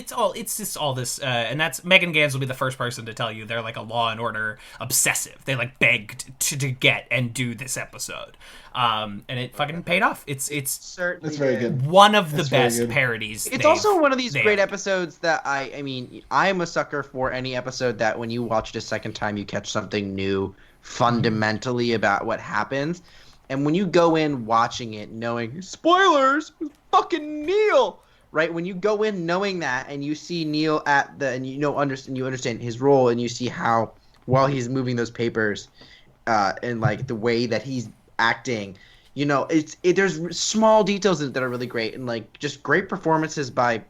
all this, and that's Megan Gans will be the first person to tell you they're like a Law and Order obsessive. They like begged to get and do this episode, and it fucking paid off. It's Certainly That's very did. good. one of the That's very best good. parodies. It's also one of these they've- great episodes that I mean, I am a sucker for any episode that when you watch it a second time, you catch something new fundamentally about what happens. And when you go in watching it knowing, spoilers, fucking Neil, right? When you go in knowing that and you see Neil and you understand his role and you see how while he's moving those papers and like the way that he's acting, you know, there's small details in it that are really great and like just great performances by,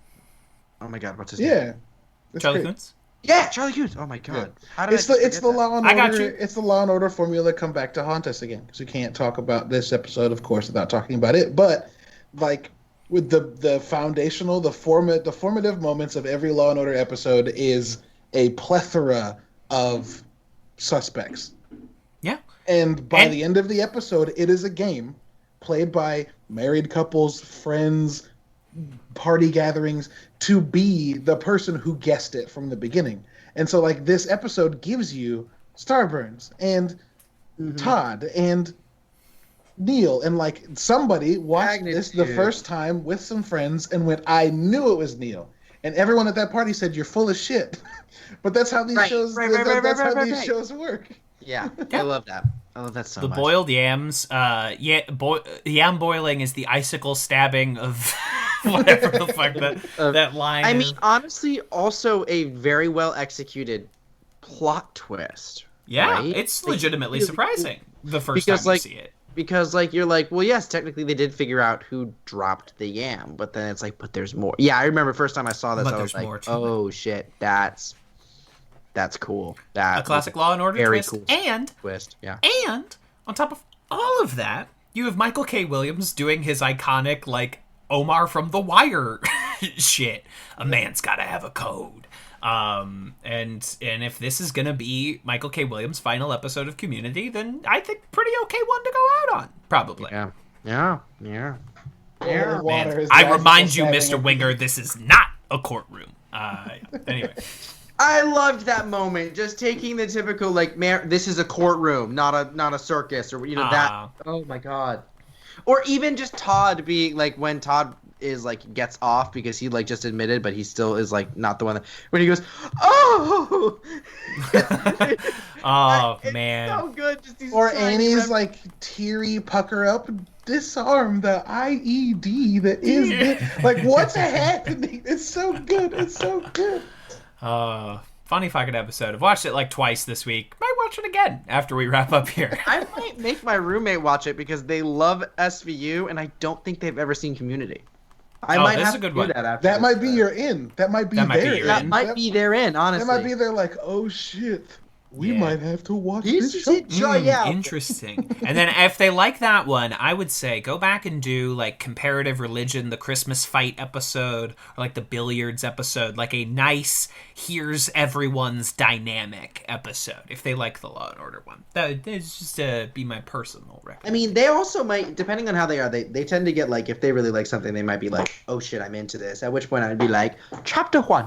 oh my god, what's his name? Yeah. That's Charlie great. Coons. Yeah, Charlie Coons. Oh my god. Yeah. How did It's I the just it's the forget that? Law and I got Order. you. It's the Law and Order formula come back to haunt us again because we can't talk about this episode, of course, without talking about it. But like with the foundational, the formative moments of every Law and Order episode is a plethora of suspects. Yeah. And by And- the end of the episode, it is a game played by married couples, friends, party gatherings to be the person who guessed it from the beginning. And so, like, this episode gives you Starburns and Todd and Neil. And, like, somebody watched this the Magnitude. first time with some friends and went, I knew it was Neil. And everyone at that party said, you're full of shit. But that's how these Right, shows right, that's how right, these right. shows work. Yeah, Yeah. I love that. I love that so The much. boiled yams. Yam boiling is the icicle stabbing of whatever the fuck that line I is. mean, honestly, also a very well executed plot twist. Yeah, right? it's Like, legitimately because- surprising the first because, time like, you see it. Because, like, you're like, well, yes, technically they did figure out who dropped the yam, but then it's like, but there's more. Yeah, I remember first time I saw this, But I was there's more like, to it. oh shit, that's cool. That A classic Law and Order very twist. cool And twist. Yeah. on top of all of that, you have Michael K. Williams doing his iconic, like, Omar from The Wire shit. A man's gotta have a code. And if this is gonna be Michael K. Williams' final episode of Community, then I think pretty okay one to go out on, probably. Yeah. Yeah. Yeah. Boiled water Man, is I the remind icicle you, stabbing Mr. of- Winger, this is not a courtroom. Anyway. I loved that moment. Just taking the typical like, this is a courtroom, not a circus, or you know that. Oh my god. Or even just Todd being like when Todd is like gets off because he like just admitted, but he still is like not the one that when he goes, oh. Oh, It's man. so good. Just these Or tiny Annie's rep- like teary pucker up, disarm the IED that is like what's happening? It's so good. It's so good. Funny fucking episode. I've watched it like twice this week. Might watch it again after we wrap up here. I might make my roommate watch it because they love SVU, and I don't think they've ever seen Community. I might this is have a good to do one. that after. That this, might be but- your in. That might be That might be their your That in. might be their in, honestly. That might be their like, oh shit, we Yeah. might have to watch This this is show. it. Yeah. Interesting. And then if they like that one, I would say go back and do like Comparative Religion, the Christmas fight episode, or like the billiards episode, like a nice here's everyone's dynamic episode. If they like the Law and Order one, that is just be my personal I recommendation. mean, they also might, depending on how they are, they tend to get like, if they really like something, they might be like, oh shit, I'm into this. At which point I'd be like, chapter 1.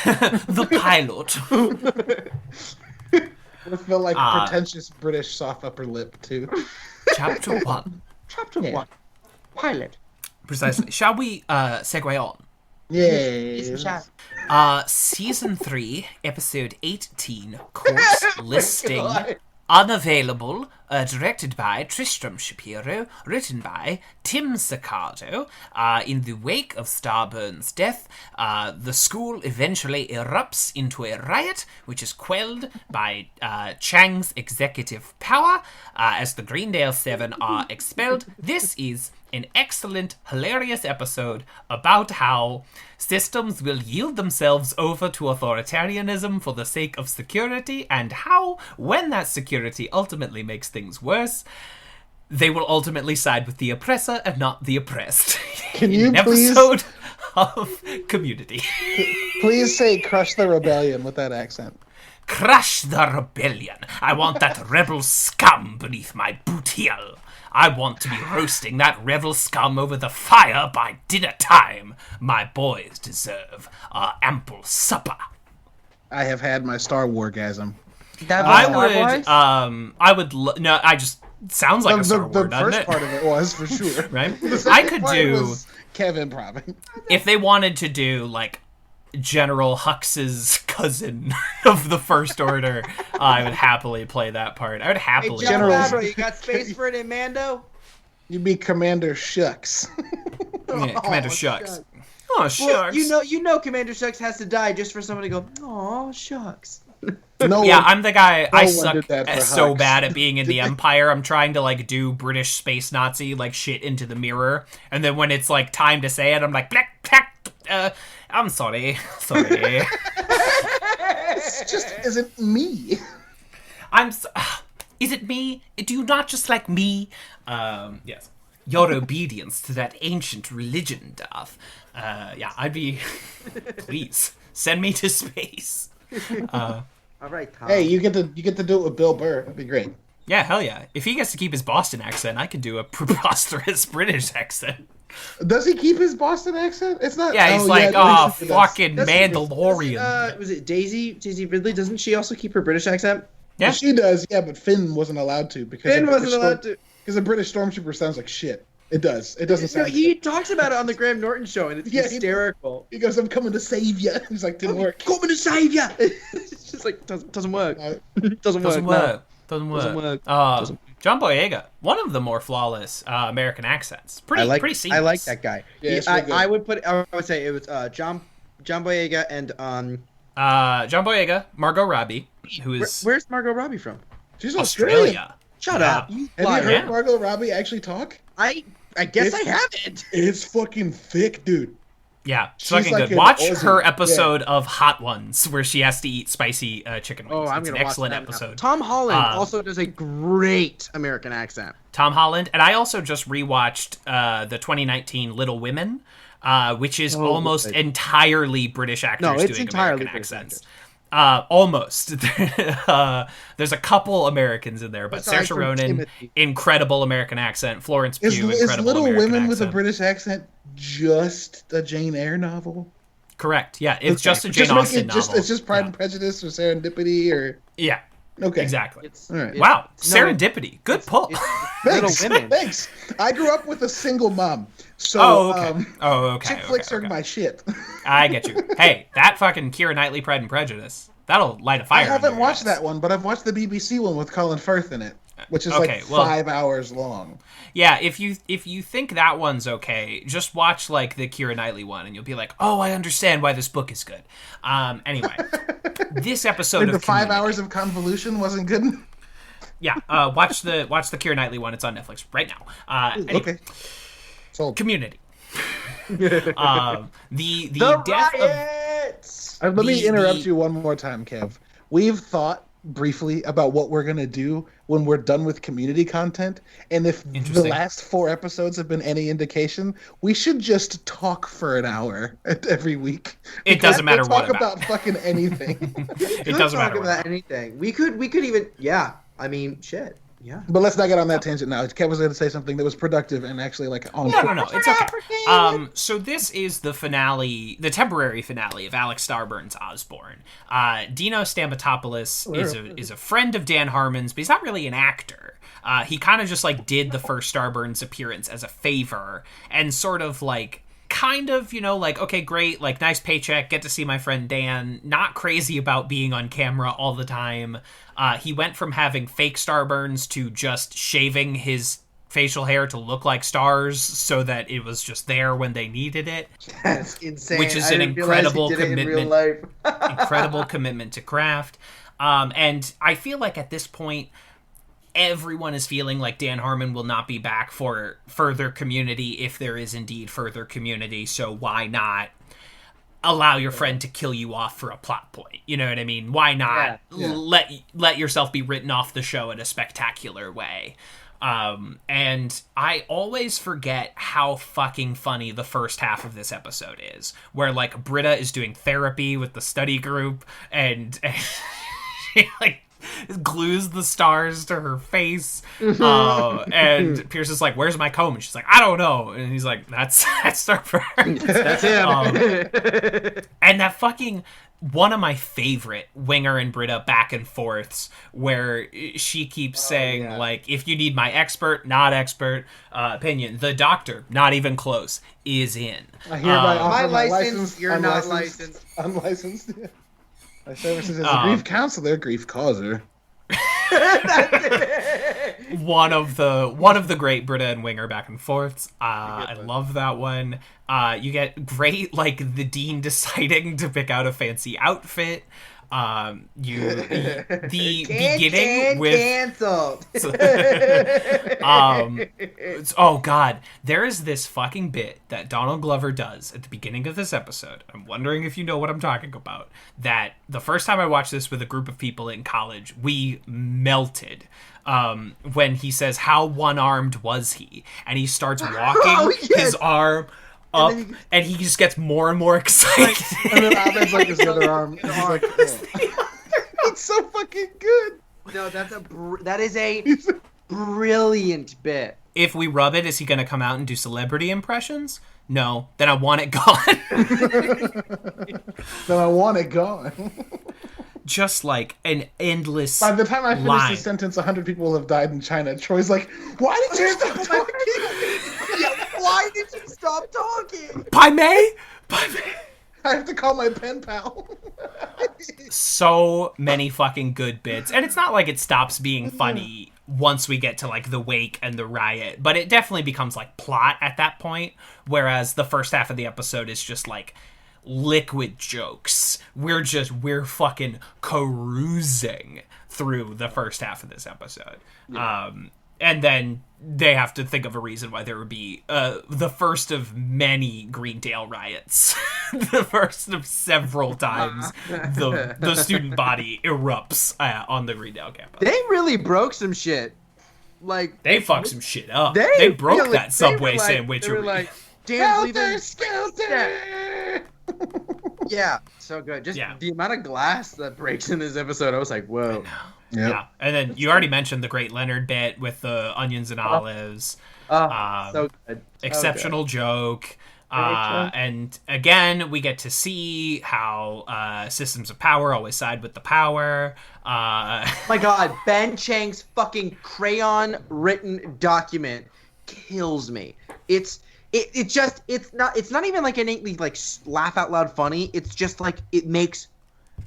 The pilot. I feel like Ah. pretentious British soft upper lip too. Chapter 1. Chapter Yeah. 1. Pilot. Precisely. Shall we segue on? Yes. Season 3, episode 18, course listing. Unavailable, directed by Tristram Shapiro, written by Tim Saccardo. In the wake of Starburn's death, the school eventually erupts into a riot, which is quelled by Chang's executive power as the Greendale Seven are expelled. This is an excellent, hilarious episode about how systems will yield themselves over to authoritarianism for the sake of security, and how, when that security ultimately makes things worse, they will ultimately side with the oppressor and not the oppressed. Can you episode of Community. Please say "Crush the Rebellion" with that accent. Crush the rebellion. I want that rebel scum beneath my boot heel. I want to be roasting that rebel scum over the fire by dinner time. My boys deserve our ample supper. I have had my Star Wargasm. I just sounds like a Star Wars, doesn't The first it? part of it was, for sure. Right? The I second could part do, was Kevin probably. if they wanted to do, like, General Hux's cousin of the First Order, I would happily play that part. I would happily. Hey, General General- Favreau, you got space for it in Mando? You'd be Commander Shucks. Yeah, Commander Shucks. Shucks. Oh, shucks. Well, you know Commander Shucks has to die just for somebody to go, "Aw, shucks." No Yeah, one- I'm the guy. I one suck did that for so Hux. bad at being in the Empire. I'm trying to like do British space Nazi like shit into the mirror, and then when it's like time to say it, I'm like, black, I'm sorry. It just isn't me. Is it me? Do you not just like me? Yes. Your obedience to that ancient religion, Darth. Yeah, I'd be. Please send me to space. All right, Tom. Hey, you get to do it with Bill Burr. That'd be great. Yeah, hell yeah. If he gets to keep his Boston accent, I could do a preposterous British accent. Does he keep his Boston accent? It's not. Yeah, he's fucking Mandalorian. Was it Daisy Ridley? Doesn't she also keep her British accent? Yeah. She does. Yeah, but Finn wasn't allowed to because Finn wasn't allowed to. because a British stormtrooper sounds like shit. It does. It doesn't No, sound. he talks about it on the Graham Norton show, and it's Yeah, hysterical. He goes, "I'm coming to save you." He's like, "Didn't work." Coming to save ya. It's just like doesn't work. Doesn't work. No. Doesn't Doesn't work. work. John Boyega, one of the more flawless American accents. Pretty seamless. I like that guy. Yeah, it's I, really good. I would say it was John Boyega and John Boyega, Margot Robbie, who is where's Margot Robbie from? She's Australian. Australia. Shut Yeah. up. You Have liar. you heard Yeah. Margot Robbie actually talk? I guess It's- I haven't. It's fucking thick, dude. Yeah, it's She's fucking like good. an Watch Aussie. her episode of Hot Ones where she has to eat spicy chicken wings. Oh, I'm it's an gonna watch excellent that now. episode. Tom Holland Uh, also does a great American accent. Tom Holland, and I also just rewatched the 2019 Little Women, which is almost good. entirely British actors No, it's doing entirely American British accents. Almost. There's a couple Americans in there, but Aside Saoirse from Ronan, Timothy. incredible American accent. Florence Pugh, Is incredible Little American Women accent. with a British accent just a Jane Eyre novel? Correct. Yeah, it's just a Just Jane make Austen it just novel. it's just Pride and Prejudice or Serendipity or Yeah, okay. exactly. All right. Wow, no, serendipity. Good pull. Little Thanks. Women. Thanks. I grew up with a single mom, so Oh, okay. chick Okay. flicks are okay. my shit. I get you. Hey, that fucking Keira Knightley Pride and Prejudice. That'll light a fire. I haven't under watched your ass. that one, but I've watched the BBC one with Colin Firth in it, which is Okay, like well- 5 hours long. Yeah, if you think that one's okay, just watch like the Keira Knightley one, and you'll be like, oh, I understand why this book is good. Anyway, this episode Like of the 5 Community- hours of convolution wasn't good. Yeah, watch the Keira Knightley one. It's on Netflix right now. Anyway, Okay. Sold. Community. The death of riots. Let me the- interrupt the- you one more time, Kev. We've thought briefly about what we're gonna do when we're done with community content, and if the Interesting. last 4 episodes have been any indication, we should just talk for an hour every week. It doesn't matter We'll what talk about. about fucking anything. It doesn't talk matter. about anything. We could even I mean shit. Yeah. But let's not get on that tangent now. Kev was going to say something that was productive and actually like on. No, it's okay. So this is the finale, the temporary finale of Alex Starburn's Osborne. Dino Stamatopoulos is a friend of Dan Harmon's, but he's not really an actor. He kind of just like did the first Starburn's appearance as a favor and sort of like kind of, like, okay, great, like, nice paycheck, get to see my friend Dan, not crazy about being on camera all the time. He went from having fake starburns to just shaving his facial hair to look like stars so that it was just there when they needed it. That's insane. Which is an incredible commitment. In real life. Incredible commitment to craft. And I feel like at this point, everyone is feeling like Dan Harmon will not be back for further Community if there is indeed further Community. So why not allow your friend to kill you off for a plot point? You know what I mean? Why not let yourself be written off the show in a spectacular way? And I always forget how fucking funny the first half of this episode is, where like Britta is doing therapy with the study group and she like glues the stars to her face. And Pierce is like, "Where's my comb?" And she's like, "I don't know." And he's like, That's Starburns. That's him. And that fucking one of my favorite Winger and Britta back and forths where she keeps saying, like, if you need my expert, not expert, opinion, the doctor, not even close, is in. I hereby offer my license, you're not licensed. Unlicensed. My services as a grief counselor, grief causer. One of the great Britta and Winger back and forths. I love that one. You get great, like, the dean deciding to pick out a fancy outfit. Beginning with canceled. Oh god, there is this fucking bit that Donald Glover does at the beginning of this episode. I'm wondering if you know what I'm talking about. That the first time I watched this with a group of people in college, we melted. When he says, "How one-armed was he?" And he starts walking his arm up, and he just gets more and more excited. And then Abed's like his other arm. He's like, it's so fucking good. No, that is a brilliant bit. If we rub it, is he going to come out and do celebrity impressions? No. Then I want it gone. Then I want it gone. Just like an endless By the time I finish line. this sentence, 100 people will have died in China. Troy's like, why did you stop talking? Why did you stop talking? Pai Mei? I have to call my pen pal. So many fucking good bits. And it's not like it stops being funny once we get to like the wake and the riot, but it definitely becomes like plot at that point, whereas the first half of the episode is just like liquid jokes. We're fucking cruising through the first half of this episode. And then they have to think of a reason why there would be the first of many Greendale riots. The first of several times the student body erupts on the Greendale campus. They really broke some shit. Like, They fucked some shit up. They broke really- that Subway they were sandwich. They were like, Dan's leaving. Skelter! Yeah, so good. Just the amount of glass that breaks in this episode, I was like, whoa. Yep. Yeah, and then you already mentioned the Great Leonard bit with the onions and olives. So good. Exceptional joke. And again, we get to see how systems of power always side with the power. My God, Ben Chang's fucking crayon written document kills me. It's not even like innately like laugh out loud funny. It's just like it makes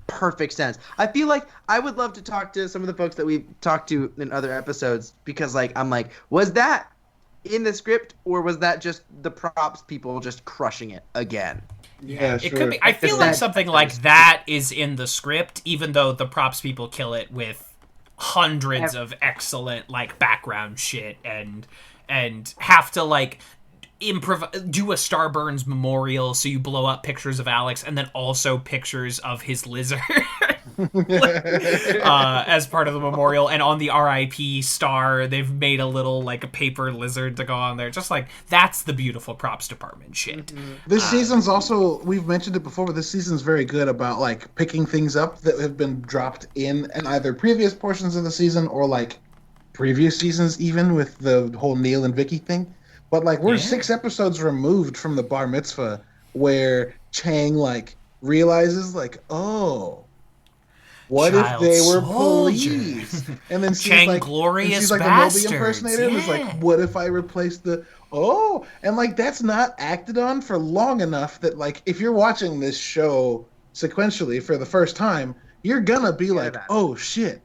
perfect sense. I feel like I would love to talk to some of the folks that we've talked to in other episodes, because like I'm like, was that in the script or was that just the props people just crushing it again? Yeah, It could be. I feel like something like that is in the script, even though the props people kill it with hundreds of excellent like background shit and have to like do a Starburns memorial, so you blow up pictures of Alex and then also pictures of his lizard as part of the memorial. And on the RIP star, they've made a little like a paper lizard to go on there. Just like, that's the beautiful props department shit. This season's also, we've mentioned it before, but this season's very good about like picking things up that have been dropped in either previous portions of the season or like previous seasons, even with the whole Neil and Vicky thing. But like we're 6 episodes removed from the bar mitzvah where Chang like realizes like, oh, What if Child they were soldier. police? And then she's Chang like, glorious and she's like a bastards. Moby impersonator. And it's like, Yeah. what if I replaced the and like that's not acted on for long enough that like if you're watching this show sequentially for the first time, you're gonna be like, oh shit,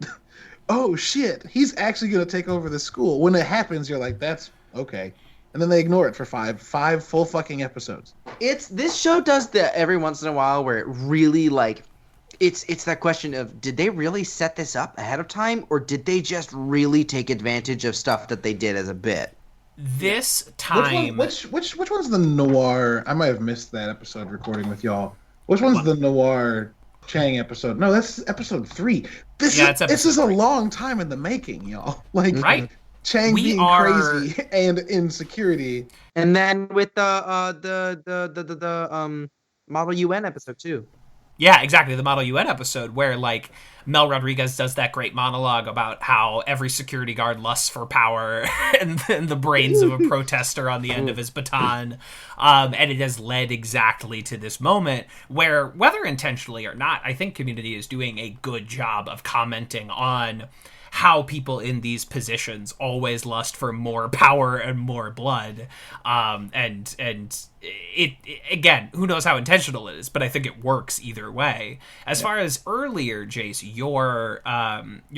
oh shit, he's actually gonna take over the school. When it happens, you're like, that's okay. And then they ignore it for five full fucking episodes. This show does that every once in a while where it really like it's that question of did they really set this up ahead of time or did they just really take advantage of stuff that they did as a bit? This time, Which one's the noir? I might have missed that episode recording with y'all. Which one's the noir Chang episode? No, that's episode 3. This is a long time in the making, y'all. Like right? Chang being crazy and insecurity. And then with the Model UN episode too. Yeah, exactly. The Model UN episode where, like, Mel Rodriguez does that great monologue about how every security guard lusts for power and the brains of a protester on the end of his baton. And it has led exactly to this moment where, whether intentionally or not, I think Community is doing a good job of commenting on how people in these positions always lust for more power and more blood. And it again, who knows how intentional it is, but I think it works either way. As far as earlier, Jace, your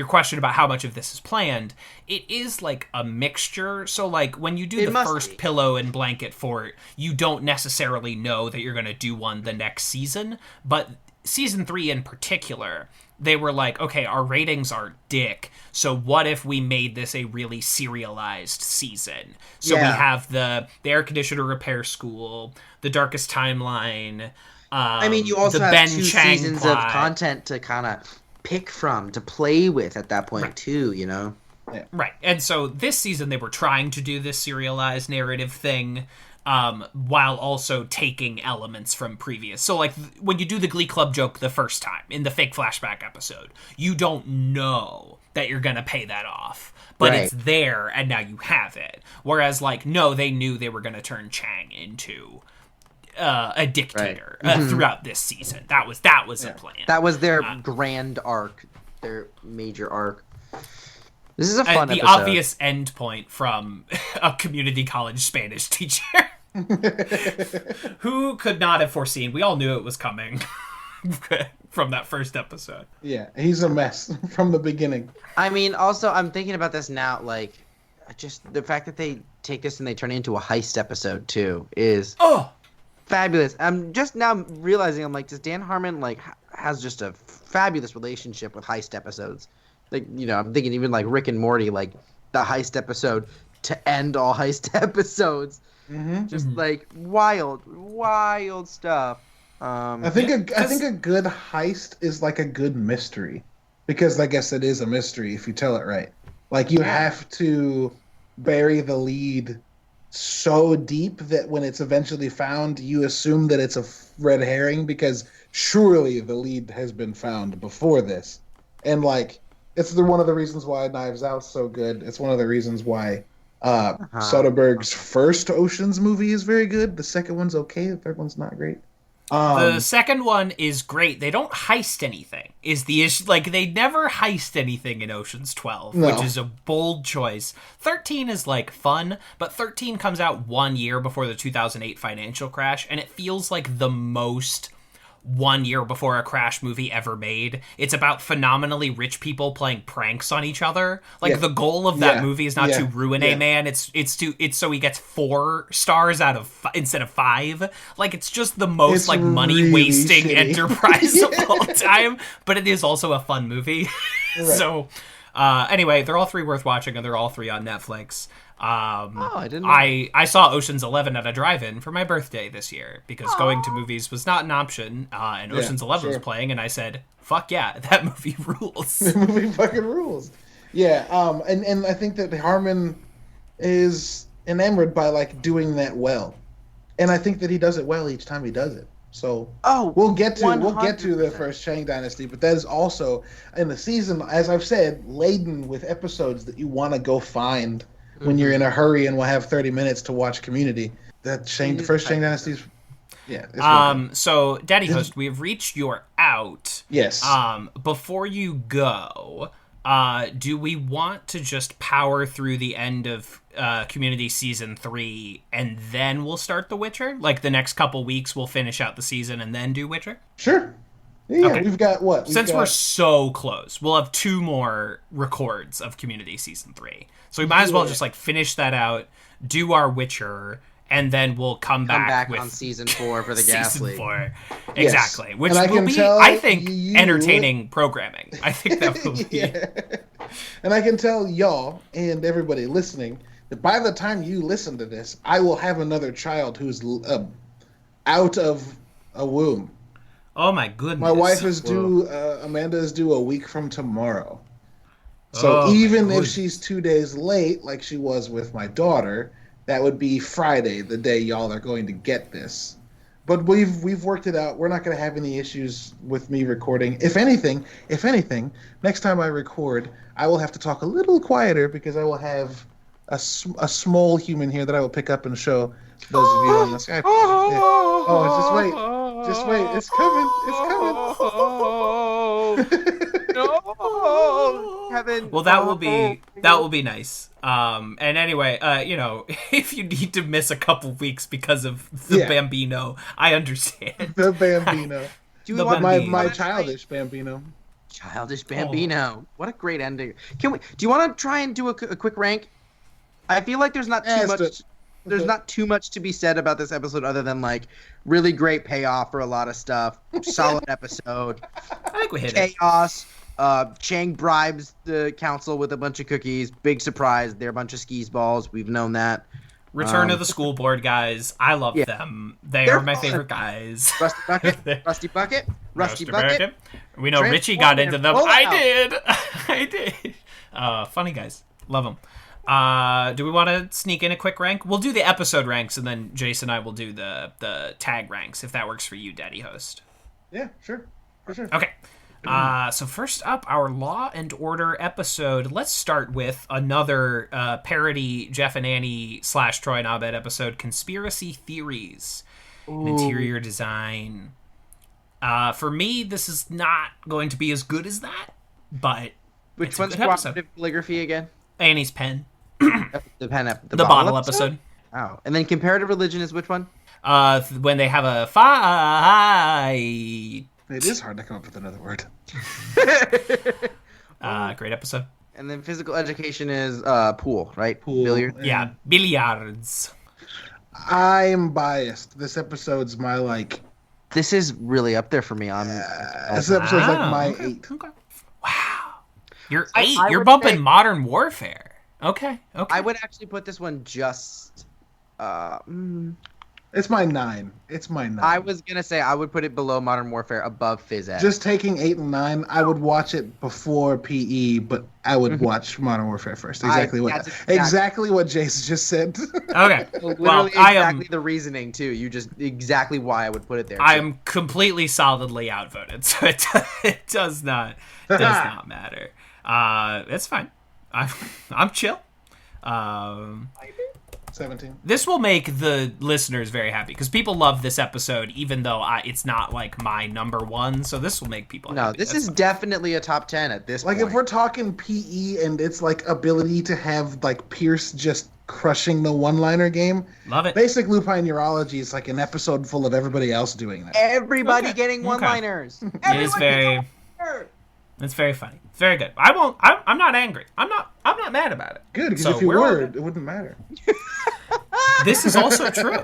question about how much of this is planned, it is like a mixture. So like when you do the first pillow and blanket fort, you don't necessarily know that you're going to do one the next season, but season 3 in particular, they were like, okay, our ratings are dick, so what if we made this a really serialized season? So we have the air conditioner repair school, the darkest timeline. I mean, you also have 2 seasons of content to kind of pick from, to play with at that point too, you know? Yeah. Right. And so this season they were trying to do this serialized narrative thing, while also taking elements from previous. So, like, when you do the Glee Club joke the first time in the fake flashback episode, you don't know that you're going to pay that off. But it's there, and now you have it. Whereas, like, no, they knew they were going to turn Chang into a dictator throughout this season. That was a plan. That was their grand arc, their major arc. This is a fun the episode. obvious end point from a community college Spanish teacher. Who could not have foreseen? We all knew it was coming from that first episode. Yeah, he's a mess from the beginning. I mean, also, I'm thinking about this now, like, just the fact that they take this and they turn it into a heist episode, too, is fabulous. I'm just now realizing, I'm like, does Dan Harmon, like, has just a fabulous relationship with heist episodes? Like, you know, I'm thinking even, like, Rick and Morty, like, the heist episode to end all heist episodes. Just like wild stuff. I think a good heist is like a good mystery, because I guess it is a mystery if you tell it right. Like you have to bury the lead so deep that when it's eventually found, you assume that it's a red herring because surely the lead has been found before this. And like it's one of the reasons why Knives Out's so good. It's one of the reasons why Soderbergh's first Ocean's movie is very good. The second one's okay. The third one's not great. The second one is great. They don't heist anything, is the issue. Like, they never heist anything in Ocean's 12, which is a bold choice. 13 is, like, fun, but 13 comes out 1 year before the 2008 financial crash, and it feels like the most 1 year before a crash movie ever made. It's about phenomenally rich people playing pranks on each other. Like the goal of that movie is not to ruin a man. It's so he gets 4 stars out of instead of 5. Like it's just the most like money wasting really enterprise of all time. But it is also a fun movie. So anyway, they're all 3 worth watching, and they're all 3 on Netflix. I didn't know. I saw Ocean's 11 at a drive-in for my birthday this year because going to movies was not an option, and Ocean's 11 was playing, and I said, "Fuck yeah, that movie rules." The movie fucking rules. Yeah, and I think that Harmon is enamored by like doing that well, and I think that he does it well each time he does it. So we'll get to the first Chang Dynasty, but that is also in the season, as I've said, laden with episodes that you want to go find when you're in a hurry and will have 30 minutes to watch Community. The first Chang Dynasty is Yeah. It's really good. So, Daddy Host, we have reached your out. Yes. Before you go, do we want to just power through the end of Community Season 3 and then we'll start The Witcher? Like, the next couple weeks we'll finish out the season and then do Witcher? Sure. Yeah, Okay. we've got what? We're so close, we'll have 2 more records of Community Season 3. So we might as well just, like, finish that out, do our Witcher, and then we'll come back with on Season 4 for the Gas League. 4. Yes. Exactly. Which And I will can be, tell I think, you- entertaining programming. I think that will be... Yeah. And I can tell y'all and everybody listening that by the time you listen to this, I will have another child who's out of a womb. Oh my goodness. My wife is due, Amanda is due a week from tomorrow. So even if she's 2 days late, like she was with my daughter, that would be Friday, the day y'all are going to get this. But we've worked it out. We're not going to have any issues with me recording. If anything, next time I record, I will have to talk a little quieter because I will have a small human here that I will pick up and show those of you on the Skype. Yeah. Oh, just wait. It's coming. No, Kevin. Well, that will be nice. And anyway, if you need to miss a couple weeks because of the Bambino, I understand. The Bambino. Do we want my childish Bambino? Childish Bambino. What a great ending. Do you want to try and do a quick rank? I feel like there's not too much. There's not too much to be said about this episode other than like really great payoff for a lot of stuff. Solid episode. I think we hit it. Chaos. Chang bribes the council with a bunch of cookies. Big surprise. They're a bunch of skis balls. We've known that. Return of the School Board guys. I love them. They're my favorite guys. Rusty Bucket. We know Richie got into them. I did. Funny guys. Love them. Do we want to sneak in a quick rank? We'll do the episode ranks, and then Jason and I will do the tag ranks, if that works for you, Daddy Host. Yeah, sure. For sure. Okay. So first up, our Law and Order episode. Let's start with another parody Jeff and Annie / Troy and Abed episode, Conspiracy Theories. Interior design. For me, this is not going to be as good as that, but which one's cooperative calligraphy again? Annie's pen. The bottle episode. Wow. And then comparative religion is which one? When they have a fight. It is hard to come up with another word. Great episode. And then physical education is pool, right? Pool. Billiard. Yeah, billiards. I'm biased. This episode's my This is really up there for me. This episode's my 8. Okay. Wow. You're 8. You're bumping Modern Warfare. Okay. I would actually put this one just. It's my 9. I was gonna say I would put it below Modern Warfare, above Phys Ed. Just taking 8 and 9, I would watch it before PE, but I would watch Modern Warfare first. Exactly what Jace just said. Okay. Well, exactly the reasoning too. You just exactly why I would put it there. I am completely solidly outvoted, so it does not matter. It's fine. I'm chill. 17. This will make the listeners very happy because people love this episode, even though it's not like my number 1. So this will make people happy. No, this is definitely a top 10 at this point. If we're talking PE and its ability to have Pierce just crushing the one-liner game, love it. Basic Lupine Urology is an episode full of everybody else doing that. Everybody getting one-liners. It is very. It's very funny. It's very good. I'm not angry. I'm not mad about it. Good, because if you were, it wouldn't matter. This is also true.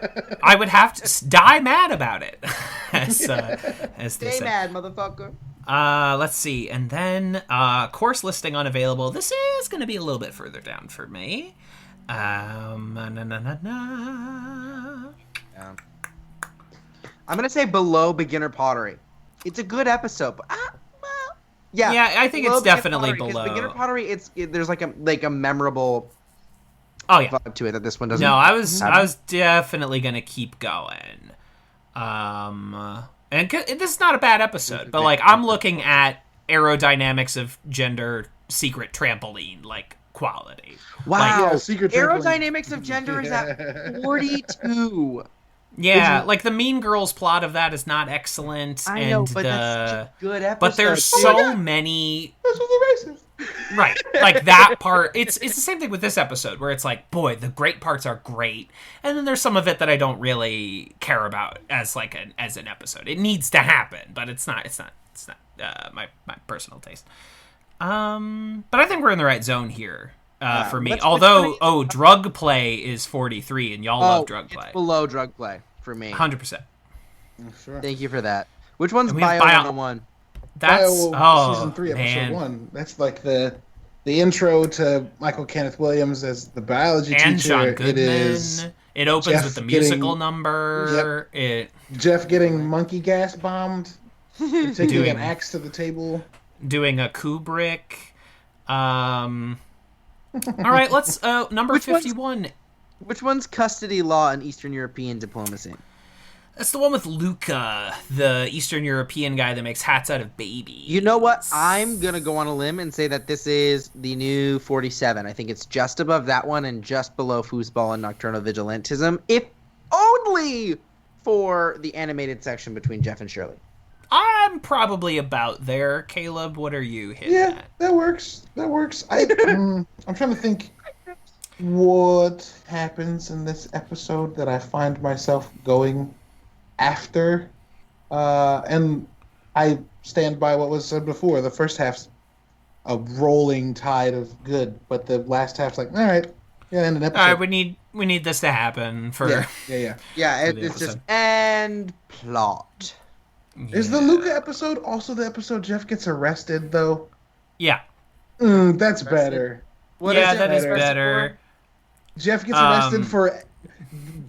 I would have to die mad about it. as they Stay say. mad, motherfucker. Let's see. And then course listing unavailable. This is going to be a little bit further down for me. I'm going to say below beginner pottery. It's a good episode, but yeah, I think it's definitely below. Beginner pottery, there's a memorable vibe to it that this one doesn't. No, I was definitely gonna keep going. And this is not a bad episode, but I'm looking at aerodynamics of gender secret trampoline quality. Wow, secret aerodynamics of gender is at 42. Yeah, like the Mean Girls plot of that is not excellent. I and know, but that's such a good episode. But there's dude. so many. Those were the racist. Right, like that part. It's the same thing with this episode, where it's like, boy, the great parts are great, and then there's some of it that I don't really care about as like an episode. It needs to happen, but it's not my personal taste. But I think we're in the right zone here for me. Although, drug play is 43, and y'all love drug play. It's below drug play for me. 100%. Sure. Thank you for that. Which one's And we Bio have 101? That's season 3, man. episode 1. That's like the intro to Michael Kenneth Williams as the biology And teacher. John Goodman. It is It opens Jeff with the musical getting- number. Jeff getting monkey gas bombed, taking Doing- an axe to the table. Doing a Kubrick. All right, let's number Which one's- 51. Which one's custody law and Eastern European diplomacy? That's the one with Luca, the Eastern European guy that makes hats out of babies. You know what? I'm going to go on a limb and say that this is the new 47. I think it's just above that one and just below Foosball and Nocturnal Vigilantism, if only for the animated section between Jeff and Shirley. I'm probably about there. Caleb, what are you hitting Yeah, at? that works. I'm trying to think what happens in this episode that I find myself going after. And I stand by what was said before. The first half's a rolling tide of good, but the last half's like, all right, yeah, end an episode. All right, we need this to happen for. Yeah. Yeah, For the it's just episode. end plot. Is the Luca episode also the episode Jeff gets arrested, though? Yeah. That's better. What yeah, is it that is arrested better. Jeff gets arrested for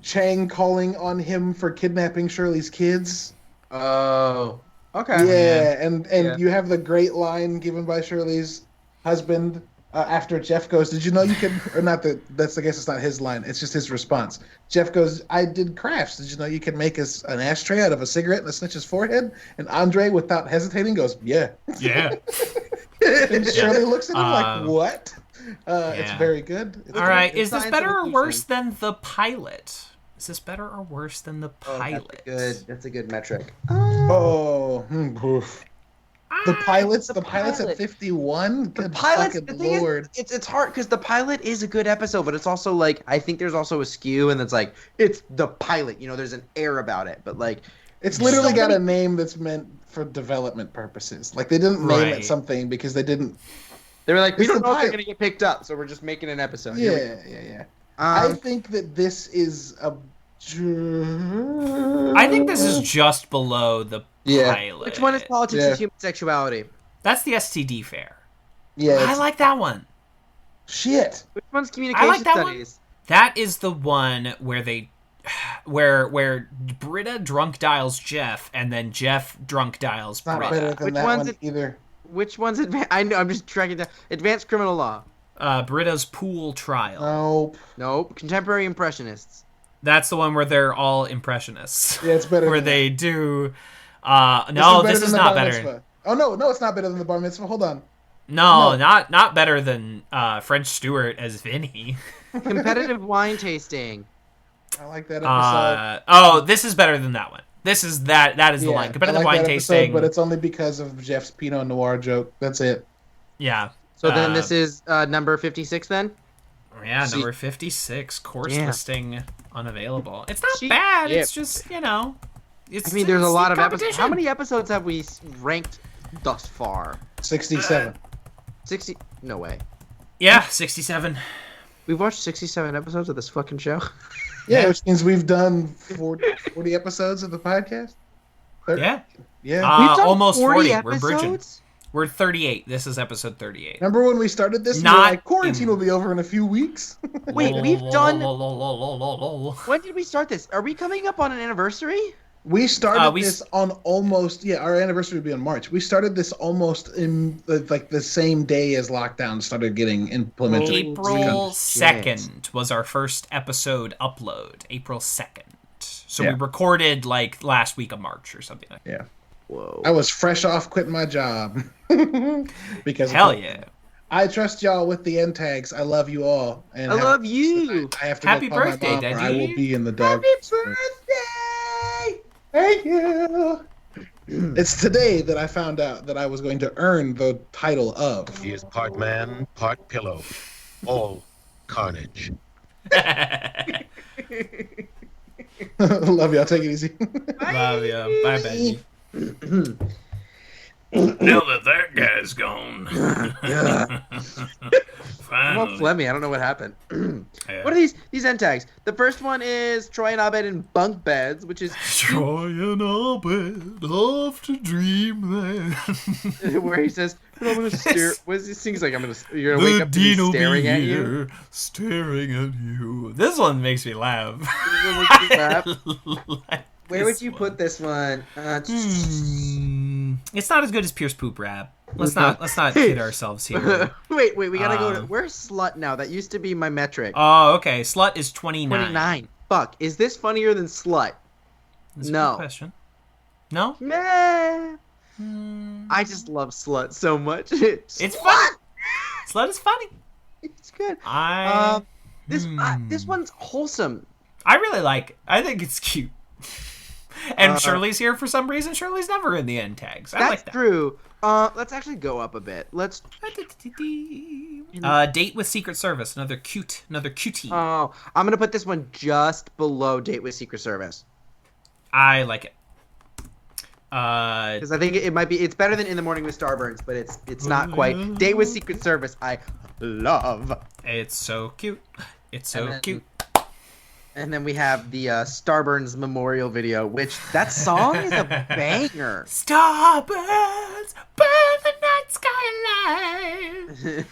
Chang calling on him for kidnapping Shirley's kids. for? Oh. Okay. Yeah, and Yeah. you have the great line given by Shirley's husband after Jeff goes, "Did you know you could?" Or not that. That's I guess it's not his line. It's just his response. Jeff goes, "I did crafts. Did you know you could make an ashtray out of a cigarette and a snitch's forehead?" And Andre, without hesitating, goes, "Yeah." Yeah. And Shirley looks at him like, "What?" It's yeah. very good. It's All right, It's is this science better or evolution. worse than the pilot? Is this better or worse than the pilot? That's a good metric. Oof. The pilot's pilot. at 51. The Good pilot's the fucking thing lord. is, it's hard because the pilot is a good episode, but it's also like I think there's also a skew, and it's like it's the pilot. You know, there's an air about it, but like It's literally so got many- a name that's meant for development purposes. Like they didn't name Right. it something because they didn't. they were like, we It's don't the know if they're pilot. gonna get picked up, so we're just making an episode. Here we go. Yeah. I Um, think that this is a. I think this is just below the Yeah. pilot. which one is politics Yeah. and human sexuality? That's the STD fair. Yeah. I it's- like that one. Shit. Which one's communication like that one. studies? That is the one where they, where Britta drunk dials Jeff, and then Jeff drunk dials Not Britta. better than Which that one's one it- either. Which one's advanced? I know. I'm just tracking down advanced criminal law. Britta's pool trial. Nope. Nope. Contemporary impressionists. That's the one where they're all impressionists. Yeah, it's better. Where than they that. do. This No, better this than is the not bar better. mitzvah. Oh no, it's not better than the bar mitzvah. Hold on. No, No. not better than French Stewart as Vinny. Competitive wine tasting. I like that episode. This is better than that one. This is that is the line. Competitive I like wine that episode, tasting. but it's only because of Jeff's Pinot Noir joke. That's it. Yeah. So then this is number 56 then? Yeah, See- number 56, course Yeah. listing unavailable. It's not See- bad. yeah. It's just, it's I mean, there's a it's lot of competition. episodes. How many episodes have we ranked thus far? 67. 60? No way. Yeah, 67. We've watched 67 episodes of this fucking show. Yeah, which means we've done 40 episodes of the podcast. Yeah. Yeah. We've done Almost 40. We're bridging. episodes? We're 38. This is episode 38. Remember when we started this? We were Not like, quarantine will be over in a few weeks. Wait, we've done. done. When did we start this? Are we coming up on an anniversary? We started we this on almost our anniversary would be on March. We started this almost in like the same day as lockdown started getting implemented. April Shit. 2nd was our first episode upload. April 2nd. So Yeah. we recorded like last week of March or something like that. Yeah. Whoa. I was fresh off quitting my job. Because Hell yeah. I trust y'all with the end tags. I love you all. And I love you. I have to Happy go call birthday, my mom, or I Daddy. will be in the dog. Happy birthday! Thank you. It's today that I found out that I was going to earn the title of. He is part man, part pillow. All carnage. Love y'all. Take it easy. Love ya. Bye, Benji. Now that guy's gone. Yeah. I'm all Finally. phlegmy. I don't know what happened. Yeah. What are these end tags? The first one is Troy and Abed in bunk beds, which is Troy and Abed off to dreamland. where he says, "I'm gonna stare." What does he sings like? You're gonna The wake up to me dean will staring be at you. here, staring at you. This one makes me laugh. Where would you put this one? It's not as good as Pierce Poop Rap. Let's not kid ourselves here. wait, we gotta go to where's Slut now? That used to be my metric. Oh, okay. Slut is 29. 29. Fuck, is this funnier than Slut? That's a No. good question. No? Meh. I just love Slut so much. It's fun. Slut is funny. It's good. This one's wholesome. I really like it. I think it's cute. And Shirley's here for some reason. Shirley's never in the end tags. I That's like that. true. Let's actually go up a bit. Let's. Date with Secret Service. Another cutie. Oh, I'm gonna put this one just below Date with Secret Service I like it. because I think it might be. It's better than In the Morning with Starburns, but it's not quite. Date with Secret Service. I love. It's so cute. It's so And then- cute. And then we have the Starburns memorial video, which that song is a banger. Starbirds, burn the night sky alive.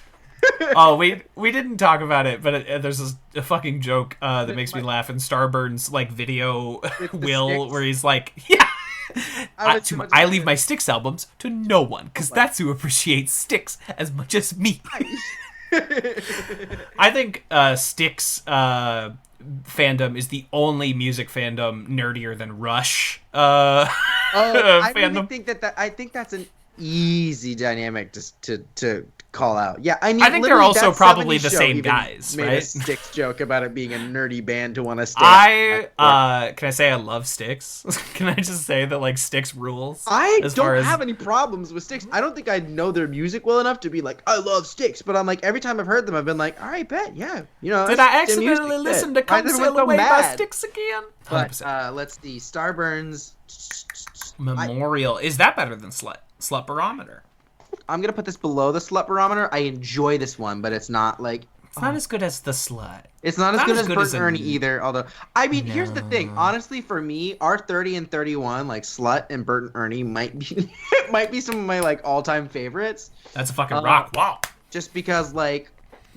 Oh, we didn't talk about it, but there's a fucking joke that makes me laugh in Starburns like video will Styx. where he's like, yeah. was too much I of leave it. my Styx albums to no one because that's who appreciates Styx as much as me. I think Styx fandom is the only music fandom nerdier than Rush I really fandom. think I think that's an easy dynamic to call out. Yeah, I mean, I think they're literally, also that probably 70s the show same even guys, made right? a Styx joke about it being a nerdy band to want to stay. Can I say I love Styx? Can I just say that like Styx rules? I as far don't as- have any problems with Styx. I don't think I know their music well enough to be like, I love Styx. But I'm like, every time I've heard them, I've been like, all right, bet, yeah. You know, Did that's I the accidentally music, listen bet. to Why Come is everyone Sail so Away by mad? Styx again? But 100%. let's see, Starburns. Memorial. Is that better than Slut? Slut Barometer. I'm gonna put this below the Slut Barometer. I enjoy this one, but it's not like It's not as good as the Slut. it's not as Not good as as good Bert as and a- Ernie either. Although, I mean, here's the thing. No. Honestly, for me, our 30 and 31, like Slut and Bert and Ernie, might be might be some of my like all-time favorites. That's a fucking rock. Wow. Just because like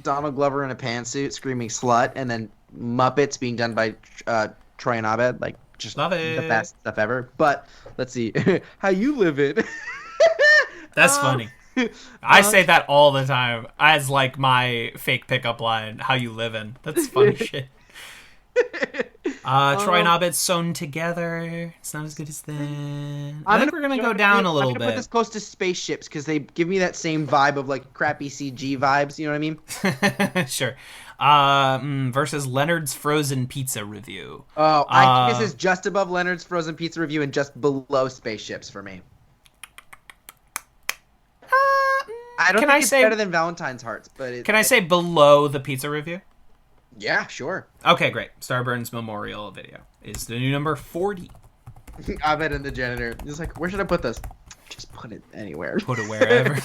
Donald Glover in a pantsuit screaming "slut" and then Muppets being done by Troy and Abed, like just Love the it. best stuff ever. But let's see how you live it. That's funny. I say that all the time as like my fake pickup line. How you living? That's funny shit. Troy and Abed sewn together. It's not as good as that. I think we're gonna go down a little I'm gonna put this bit. close to spaceships because they give me that same vibe of like crappy CG vibes. You know what I mean? Sure. Versus Leonard's Frozen Pizza review. Oh, I think this is just above Leonard's Frozen Pizza review and just below spaceships for me. I don't Can think I it's say- better than Valentine's Hearts, but Can I say below the pizza review? Yeah, sure. Okay, great. Starburns Memorial video is the new number 40. Abed and the janitor. He's like, where should I put this? Just put it anywhere. Put it wherever.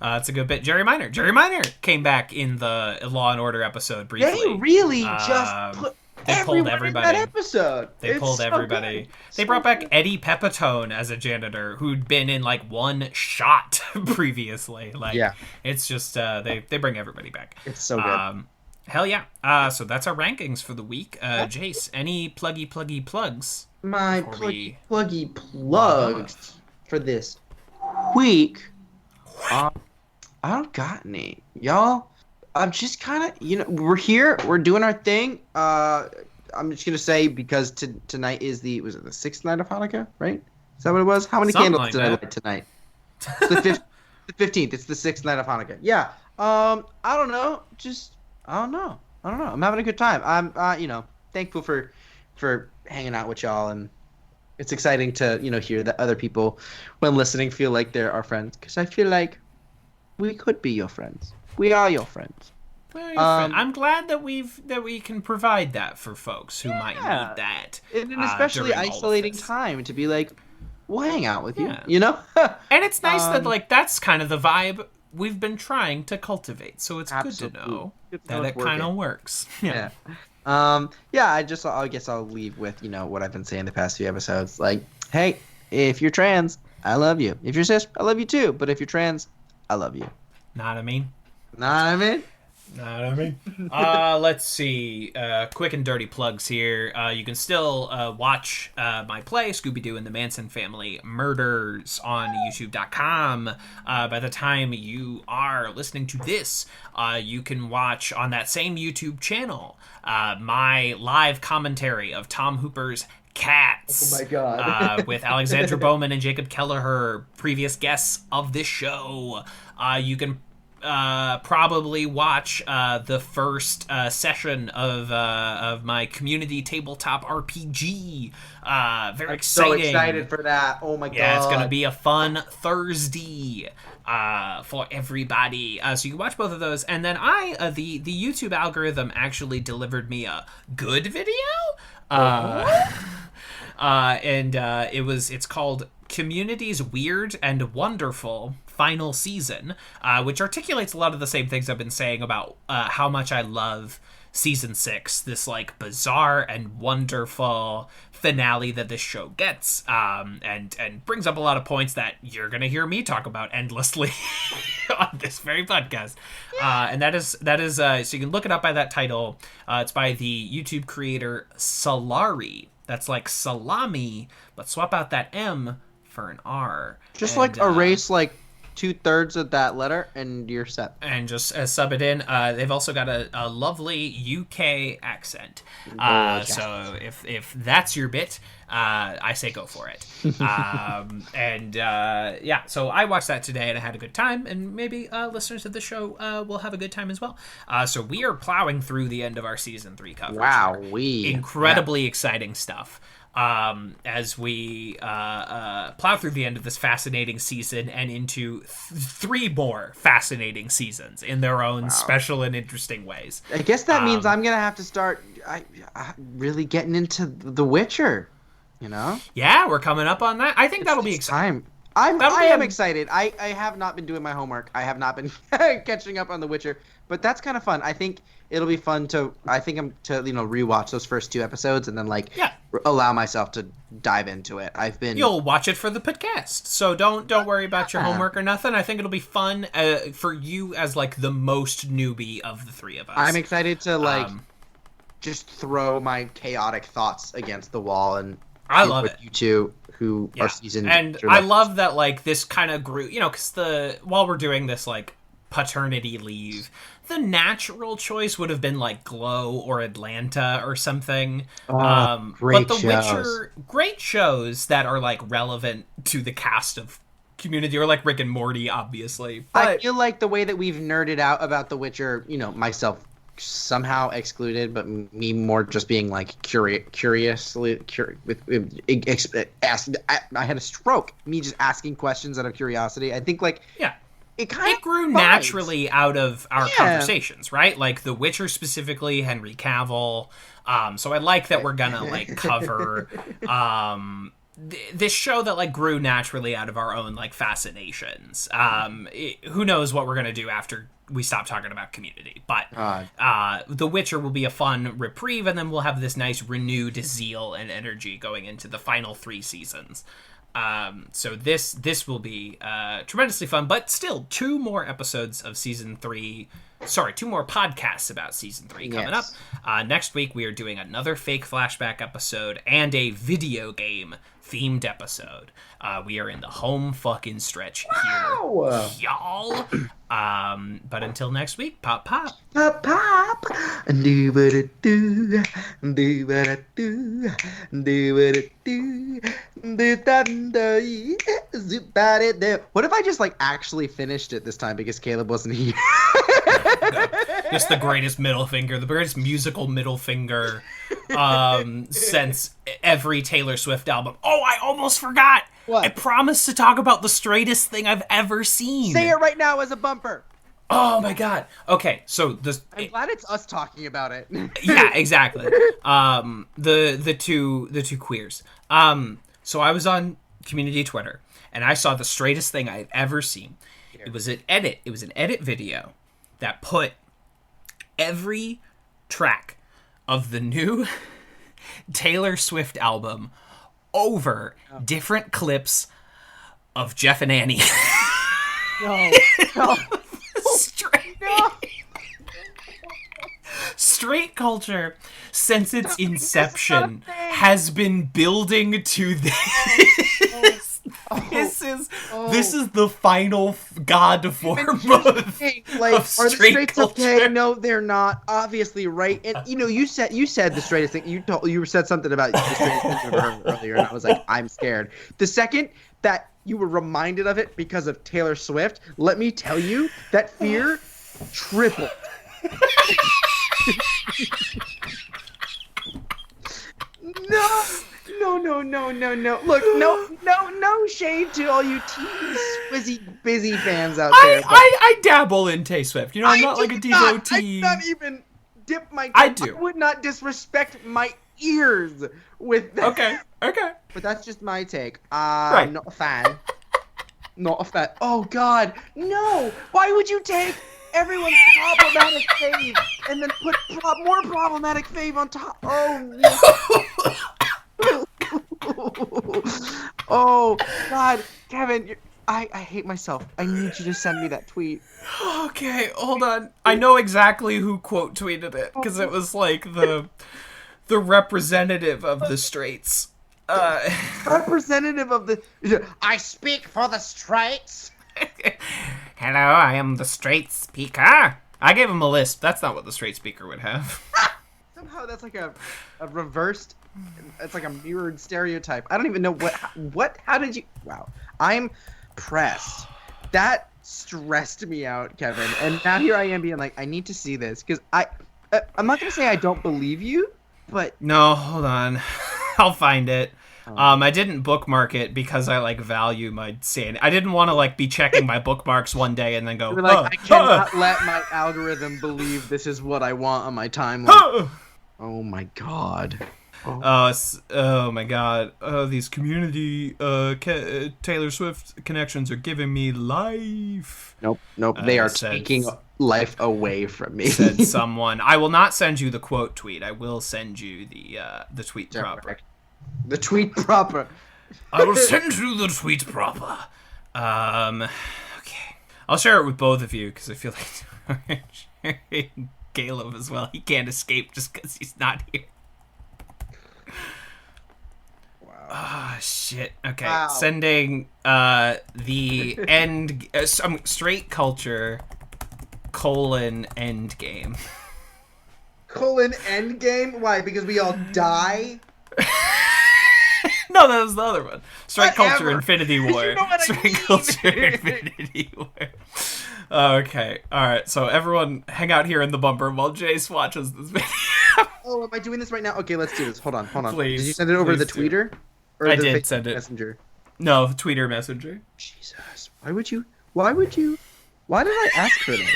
It's a good bit. Jerry Minor. Jerry Minor came back in the Law and Order episode briefly. They really Um, just put they pulled everyone everybody. in that episode. They It's pulled so everybody. good. They So brought back good. Eddie Pepitone as a janitor who'd been in like one shot previously. Like, Yeah. it's just they bring everybody back. It's so good. Hell yeah. So that's our rankings for the week. Jace, any pluggy plugs? My before we pluggy plugs for this week. I don't got any. Y'all, I'm just kind of, we're here. We're doing our thing. I'm just going to say because tonight is was it the 6th night of Hanukkah, right? Is that what it was? How many Something candles like did I that. light tonight? It's the 15th. It's the 6th night of Hanukkah. Yeah. I don't know. I don't know. I'm having a good time. I'm, thankful for hanging out with y'all and It's exciting to, hear that other people, when listening, feel like they're our friends. Because I feel like we could be your friends. We are your friends. I'm glad that we can provide that for folks who might need that. In an especially isolating time to be like, we'll hang out with you, you know? And it's nice that, like, that's kind of the vibe we've been trying to cultivate. So it's Absolutely. good to know Good to that know it it's kind of working. works. Yeah. I guess I'll leave with, what I've been saying the past few episodes. Like, hey, if you're trans, I love you. If you're cis, I love you too. But if you're trans, I love you. Know what I mean? Know what I mean? Know what I mean? Let's see. Quick and dirty plugs here. You can still watch my play, Scooby-Doo and the Manson Family Murders, on YouTube.com. By the time you are listening to this, you can watch on that same YouTube channel my live commentary of Tom Hooper's Cats. Oh my God. With Alexandra Bowman and Jacob Kelleher, previous guests of this show. You can probably watch the first session of my community tabletop RPG. Very exciting. So excited for that. Oh my God. Yeah, it's gonna be a fun Thursday for everybody. So you can watch both of those, and then the YouTube algorithm actually delivered me a good video. It's called Community's Weird and Wonderful Final Season, which articulates a lot of the same things I've been saying about how much I love season 6, this like bizarre and wonderful finale that this show gets, and brings up a lot of points that you're gonna hear me talk about endlessly on this very podcast. And that is so you can look it up by that title. It's by the YouTube creator Solari. That's like salami, but swap out that M for an R. Just erase 2/3 of that letter and you're set. And just sub it in. They've also got a lovely UK accent. Yes. So if that's your bit, I say go for it. So I watched that today and I had a good time, and maybe listeners of the show will have a good time as well. So we are plowing through the end of our season 3 coverage. Wow, incredibly exciting stuff. As we plow through the end of this fascinating season and into 3 more fascinating seasons in their own special and interesting ways. I guess that means I'm gonna have to start really getting into The Witcher. Yeah, we're coming up on that. I think that'll be exciting. I am excited. I have not been doing my homework. I have not been catching up on The Witcher, but that's kind of fun. I think it'll be fun to rewatch those first 2 episodes and then allow myself to dive into it. You'll watch it for the podcast, so don't worry about your homework or nothing. I think it'll be fun for you as the most newbie of the 3 of us. I'm excited to just throw my chaotic thoughts against the wall and I love it. You two who are seasoned, and I love that this kind of grew. Because while we're doing this paternity leave, the natural choice would have been Glow or Atlanta or something. Great but The shows. Witcher, great shows that are relevant to the cast of Community, or Rick and Morty, obviously. But I feel like the way that we've nerded out about The Witcher, myself somehow excluded, but me more just being curiously asked. I had a stroke. Me just asking questions out of curiosity. I think it grew naturally out of our conversations, right? The Witcher specifically, Henry Cavill. So I like that we're gonna cover this show that grew naturally out of our own fascinations. Who knows what we're gonna do after we stop talking about Community, but The Witcher will be a fun reprieve, and then we'll have this nice renewed zeal and energy going into the final 3 seasons. So this will be tremendously fun, but still 2 more episodes of season 3. Sorry, 2 more podcasts about season 3 coming up. Next week we are doing another fake flashback episode and a video game themed episode. We are in the home fucking stretch here, y'all. But until next week, pop. Pop. Do what it do. Do what I do. Do what it do. What if I just actually finished it this time because Caleb wasn't here? Just the greatest middle finger, the greatest musical middle finger since every Taylor Swift album. Oh, I almost forgot. What? I promised to talk about the straightest thing I've ever seen. Say it right now as a bumper. Oh my god. Okay, so I'm glad it's us talking about it. yeah, exactly. The two queers. So I was on community Twitter and I saw the straightest thing I'd ever seen. It was an edit. It was an edit video that put every track of the new Taylor Swift album over different clips of Jeff and Annie. No. No. Straight. No. Straight culture, since its inception, has been building to this. This is the final god form of Like, of are the straight straights culture. okay? No, they're not. Obviously, right? And you said the straightest thing. You said something about the straightest thing I've ever heard earlier, and I was like, I'm scared. The second that you were reminded of it because of Taylor Swift, let me tell you, that fear tripled. No. Look, no shade to all you busy fans out there. I dabble in Tay Swift. You know, I'm not like a devotee. I not even dip my. I do. I would not disrespect my ears with that. Okay. But that's just my take. Right. Not a fan. Not a fan. Oh God, no! Why would you take everyone's problematic fave and then put more problematic fave on top? Oh. Oh God, Kevin, I hate myself. I need you to send me that tweet. Okay, hold on. I know exactly who quote tweeted it because it was like the representative of the straights. Representative of the. I speak for the straights. Hello, I am the straight speaker. I gave him a lisp. That's not what the straight speaker would have. Somehow that's like a reversed. It's like a mirrored stereotype. I don't even know what. How did you? Wow, I'm pressed. That stressed me out, Kevin. And now here I am being like, I need to see this because I'm not gonna say I don't believe you, but No, hold on. I'll find it. I didn't bookmark it because I like value my sanity. I didn't want to like be checking my bookmarks one day and then go. you're like, I cannot let my algorithm believe this is what I want on my timeline. Oh my God. Oh my god. These community Taylor Swift connections are giving me life. Nope. They are taking life away from me. Said someone. I will not send you the quote tweet. I will send you the tweet proper. The tweet proper. I will send you the tweet proper. Okay. I'll share it with both of you because I feel like sharing Caleb as well. He can't escape just because he's not here. Ah, shit. Okay. Wow. Sending the end straight culture Endgame. Endgame? Why? Because we all die? No, that was the other one. Straight Whatever. culture Infinity War. You know what I Straight mean. culture Infinity War. Okay. Alright, so everyone hang out here in the bumper while Jace watches this video. Oh, am I doing this right now? Okay, let's do this. Hold on. Please, Did you send it over to the please do. tweeter? Or I the did Facebook send it. Messenger? No, Twitter Messenger. Jesus. Why did I ask for this?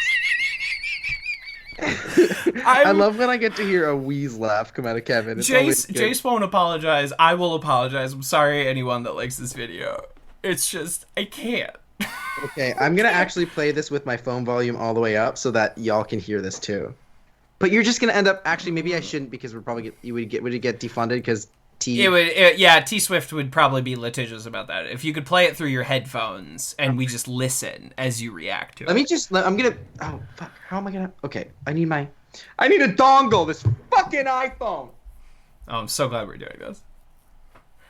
I love when I get to hear a wheeze laugh come out of Kevin. It's always good. Jace won't apologize. I will apologize. I'm sorry anyone that likes this video. It's just, I can't. Okay, I'm gonna actually play this with my phone volume all the way up so that y'all can hear this too. But you're just gonna end up. Actually, maybe I shouldn't because would it get defunded because T. T Swift would probably be litigious about that. If you could play it through your headphones and we just listen as you react to it. I'm gonna. Oh fuck! How am I gonna? Okay, I need a dongle. This fucking iPhone. Oh, I'm so glad we're doing this.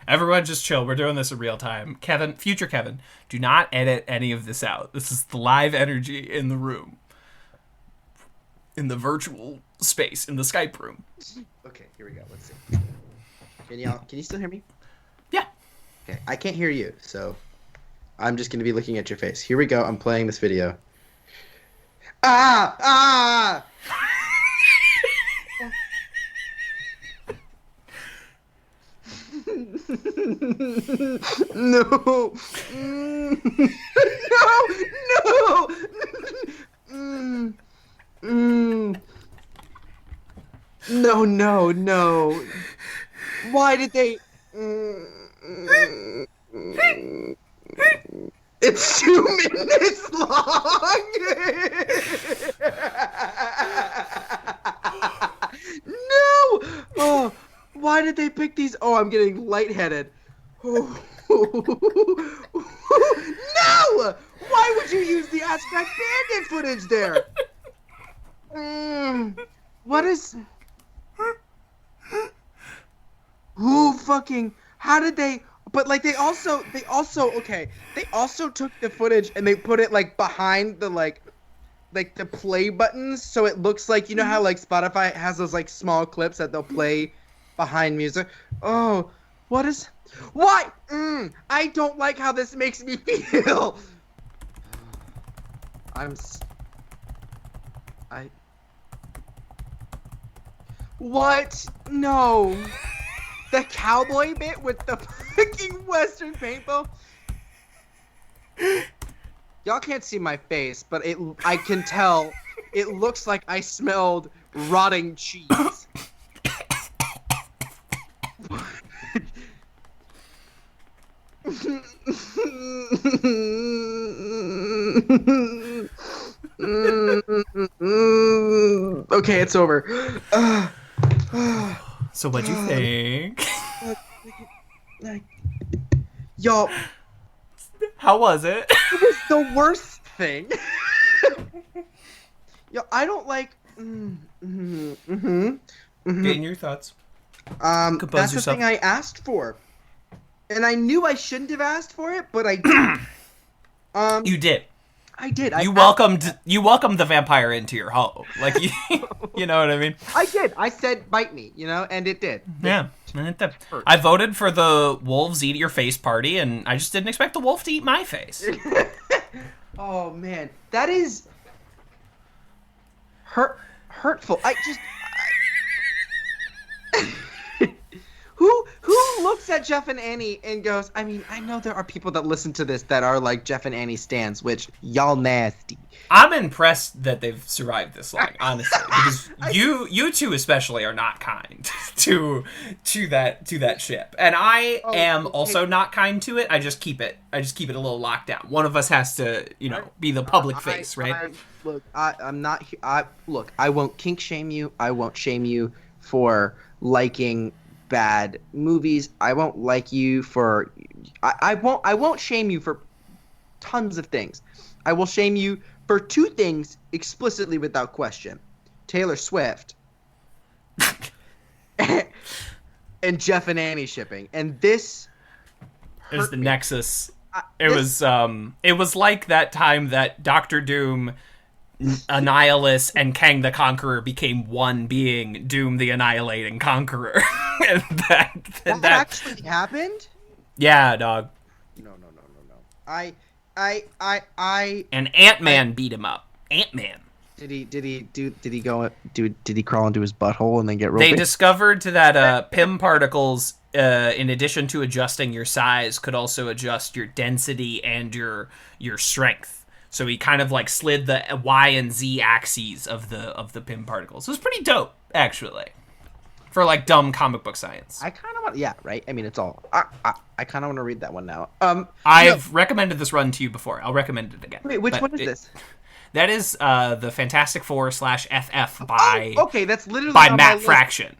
Everyone just chill. We're doing this in real time. Kevin, future Kevin, do not edit any of this out. This is the live energy in the room. In the virtual space, in the Skype room. Okay, here we go. Let's see. Can you still hear me? Yeah. Okay, I can't hear you, so I'm just gonna be looking at your face. Here we go. I'm playing this video. No. No. No. No. Why did they? It's 2 minutes long. No. Oh, why did they pick these? Oh, I'm getting lightheaded. Oh. No! Why would you use the Aspect Bandit footage there? What is? Who fucking? How did they? But like they also okay. They also took the footage and they put it like behind the like the play buttons, so it looks like, you know how like Spotify has those like small clips that they'll play behind music. Oh, what is? Why? I don't like how this makes me feel. What? No. The cowboy bit with the fucking Western paintball. Y'all can't see my face, but I can tell it looks like I smelled rotting cheese. Okay, it's over. So what'd you think? Y'all, How was it? it was the worst thing. Yo, I don't like. Getting your thoughts. That's yourself. the thing I asked for, and I knew I shouldn't have asked for it, but I did. You did. I did. You welcomed the vampire into your home. Like you know what I mean? I did. I said bite me, and it did. Yeah. And it did. I voted for the wolves eat your face party, and I just didn't expect the wolf to eat my face. Oh man, that is hurtful. Who looks at Jeff and Annie and goes, I mean, I know there are people that listen to this that are like Jeff and Annie stans, which y'all nasty. I'm impressed that they've survived this long, honestly, because you two especially are not kind to that ship, and I am also not kind to it. I just keep it a little locked down. One of us has to, be the public face, right? I'm not. Look, I won't kink shame you. I won't shame you for liking bad movies. I won't like you for. I won't shame you for tons of things. I will shame you for 2 things explicitly without question: Taylor Swift and Jeff and Annie shipping. And this is the nexus. It was like that time that Doctor Doom, Annihilus, and Kang the Conqueror became one being, Doom the Annihilating Conqueror. And that actually happened? Yeah, dog. No. I And Ant-Man beat him up. Ant-Man. Did he crawl into his butthole and then get roped? They discovered that PIM particles, in addition to adjusting your size, could also adjust your density and your strength. So he kind of like slid the Y and Z axes of the PIM particles. It was pretty dope, actually, for like dumb comic book science. I kind of want, yeah, right. I mean, it's all. I kind of want to read that one now. I've recommended this run to you before. I'll recommend it again. Wait, which one is this? That is the Fantastic Four /FF by. Oh, okay, that's literally by on Matt my Fraction.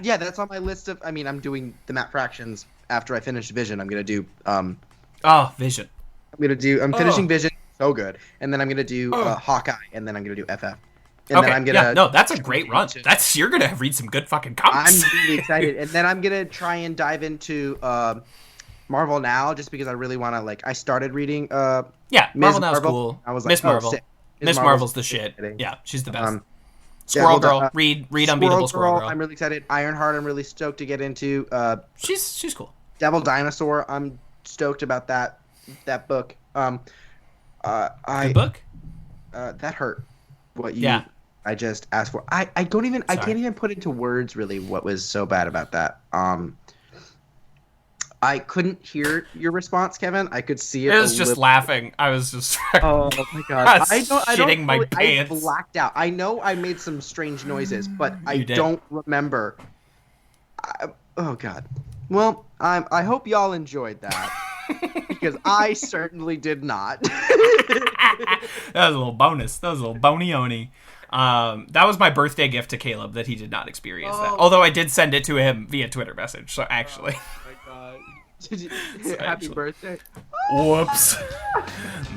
Yeah, that's on my list of. I mean, I'm doing the Matt Fractions after I finish Vision. I'm gonna do. Vision. I'm finishing Vision. So good, and then I'm gonna do Hawkeye, and then I'm gonna do FF. And then I'm gonna. Yeah, no, that's a great run. You're gonna read some good fucking comics. I'm really excited, and then I'm gonna try and dive into Marvel now, just because I really want to. Like, I started reading. Marvel now's cool. I was like, Miss Marvel. Sick. Miss Marvel's the shit. Yeah, she's the best. Squirrel Girl. Read Unbeatable Squirrel Girl. I'm really excited. Ironheart. I'm really stoked to get into. She's cool. Devil Dinosaur. I'm stoked about that book. Good book. That hurt. What you? Yeah. I just asked for. I don't even. Sorry. I can't even put into words really what was so bad about that. I couldn't hear your response, Kevin. I could see it. It was just laughing. I was just. Oh my god! I was shitting my pants. I blacked out. I know I made some strange noises, but I You did. don't remember. Oh god. Well, I hope y'all enjoyed that because I certainly did not. That was a little bonus. That was a little bony-oni. That was my birthday gift to Caleb that he did not experience that. Although I did send it to him via Twitter message. So actually. Oh my god. Happy birthday. Whoops.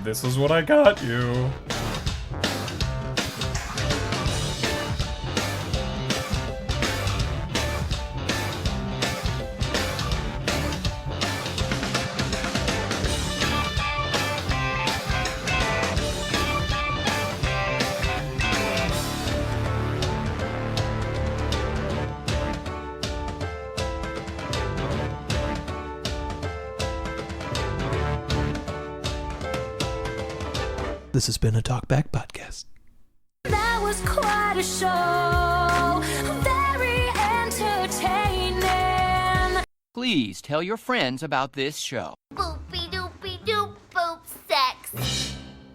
This is what I got you. This has been a Talkback Podcast. That was quite a show. Very entertaining. Please tell your friends about this show. Boop.